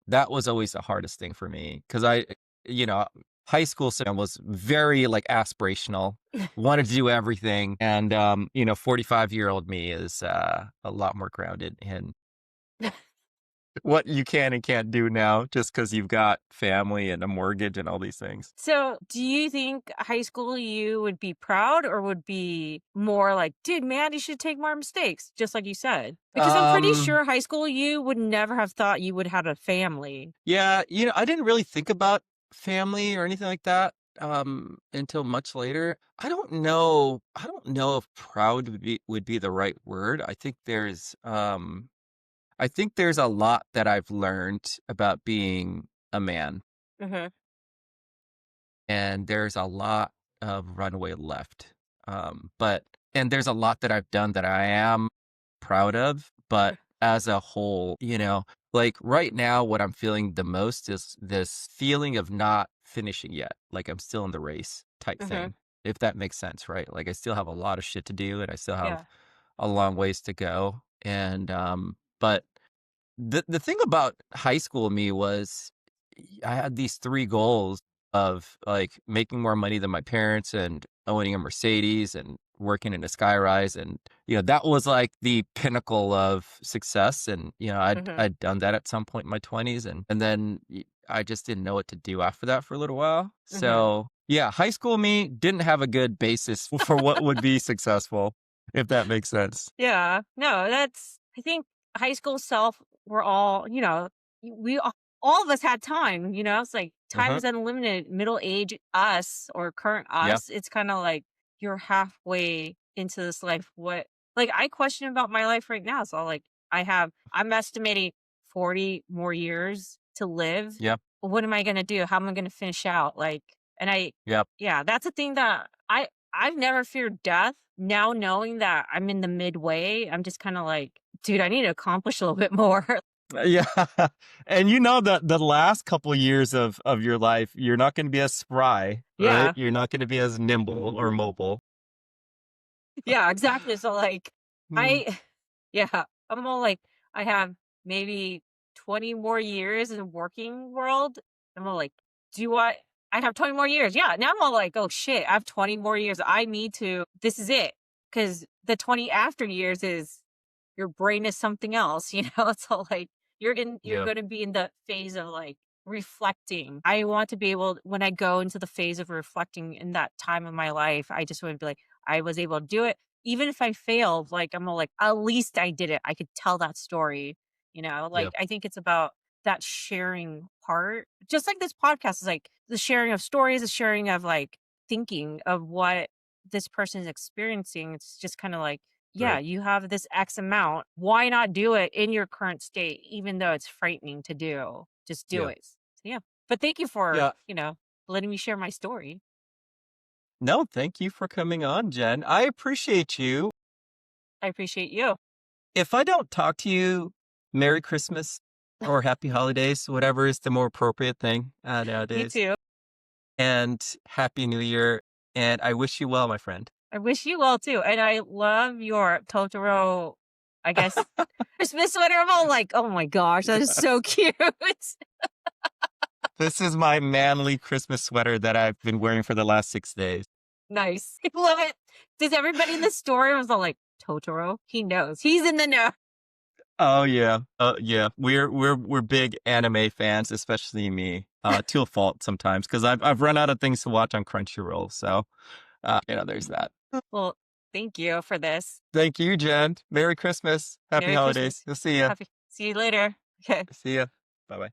that was always the hardest thing for me because you know, high school was very like aspirational, wanted to do everything. And, 45-year-old me is a lot more grounded in what you can and can't do now just because you've got family and a mortgage and all these things. So, do you think high school you would be proud or would be more like, dude, man, you should take more mistakes, just like you said? Because I'm pretty Um, sure high school you would never have thought you would have a family. yeah, I didn't really think about family or anything like that until much later. I don't know if proud would be the right word. I think there's a lot that I've learned about being a man, Mm-hmm. and there's a lot of runway left. And there's a lot that I've done that I am proud of, but as a whole, like right now, what I'm feeling the most is this feeling of not finishing yet. Like I'm still in the race type Mm-hmm. thing, if that makes sense, right? Like I still have a lot of shit to do and I still have Yeah. a long ways to go. But The thing about high school me was I had these 3 goals of, like, making more money than my parents and owning a Mercedes and working in a skyrise, and, that was, like, the pinnacle of success, and, Mhm. I'd done that at some point in my 20s, and then I just didn't know what to do after that for a little while. Mhm. So, yeah, high school me didn't have a good basis for what would be successful, if that makes sense. Yeah. No, I think high school self, we're all, we all of us had time, it's like time Uh-huh. is unlimited. Middle age us or current Yeah. us, it's kind of like you're halfway into this life. Like I question about my life right now. So like I'm estimating 40 more years to live. Yeah. What am I going to do? How am I going to finish out? Like, and Yep. yeah, that's a thing that I've never feared death. Now knowing that I'm in the midway, I'm just kind of like, dude, I need to accomplish a little bit more. Yeah. And that the last couple years of your life, you're not going to be as spry, right? Yeah. You're not going to be as nimble or mobile. Yeah, exactly. So like Mm. I yeah, I'm all like I have maybe 20 more years in the working world. I'm all like, do I have 20 more years. Yeah. Now I'm all like, oh shit, I have 20 more years. I need to this is it. Cause the 20 after years is your brain is something else, So like you're Yeah. gonna be in the phase of like reflecting. I want to be able when I go into the phase of reflecting in that time of my life, I just want to be like, I was able to do it. Even if I failed, like I'm all like, at least I did it. I could tell that story. Yeah. Like I think it's about that sharing part. Just like this podcast is like the sharing of stories, the sharing of like thinking of what this person is experiencing. It's just kind of like yeah, Right. you have this X amount. Why not do it in your current state, even though it's frightening to do? Just do Yeah. it. So, yeah. But thank you for, Yeah. letting me share my story. No, thank you for coming on, Jen. I appreciate you. I appreciate you. If I don't talk to you, Merry Christmas or Happy Holidays, whatever is the more appropriate thing You nowadays. too. And Happy New Year. And I wish you well, my friend. I wish you well too. And I love your Totoro, I guess, Christmas sweater. I'm all like, oh my gosh, that is so cute. This is my manly Christmas sweater that I've been wearing for the last 6 days. Nice. I love it. Does everybody in the store was all like, Totoro? He knows. He's in the know. Oh yeah. Yeah. We're big anime fans, especially me. To a fault sometimes because I've run out of things to watch on Crunchyroll. So there's that. Well, thank you for this. Thank you, Jen. Merry Christmas. Happy Merry Christmas. holidays. We'll see ya. See you later. Okay. See ya. Bye bye.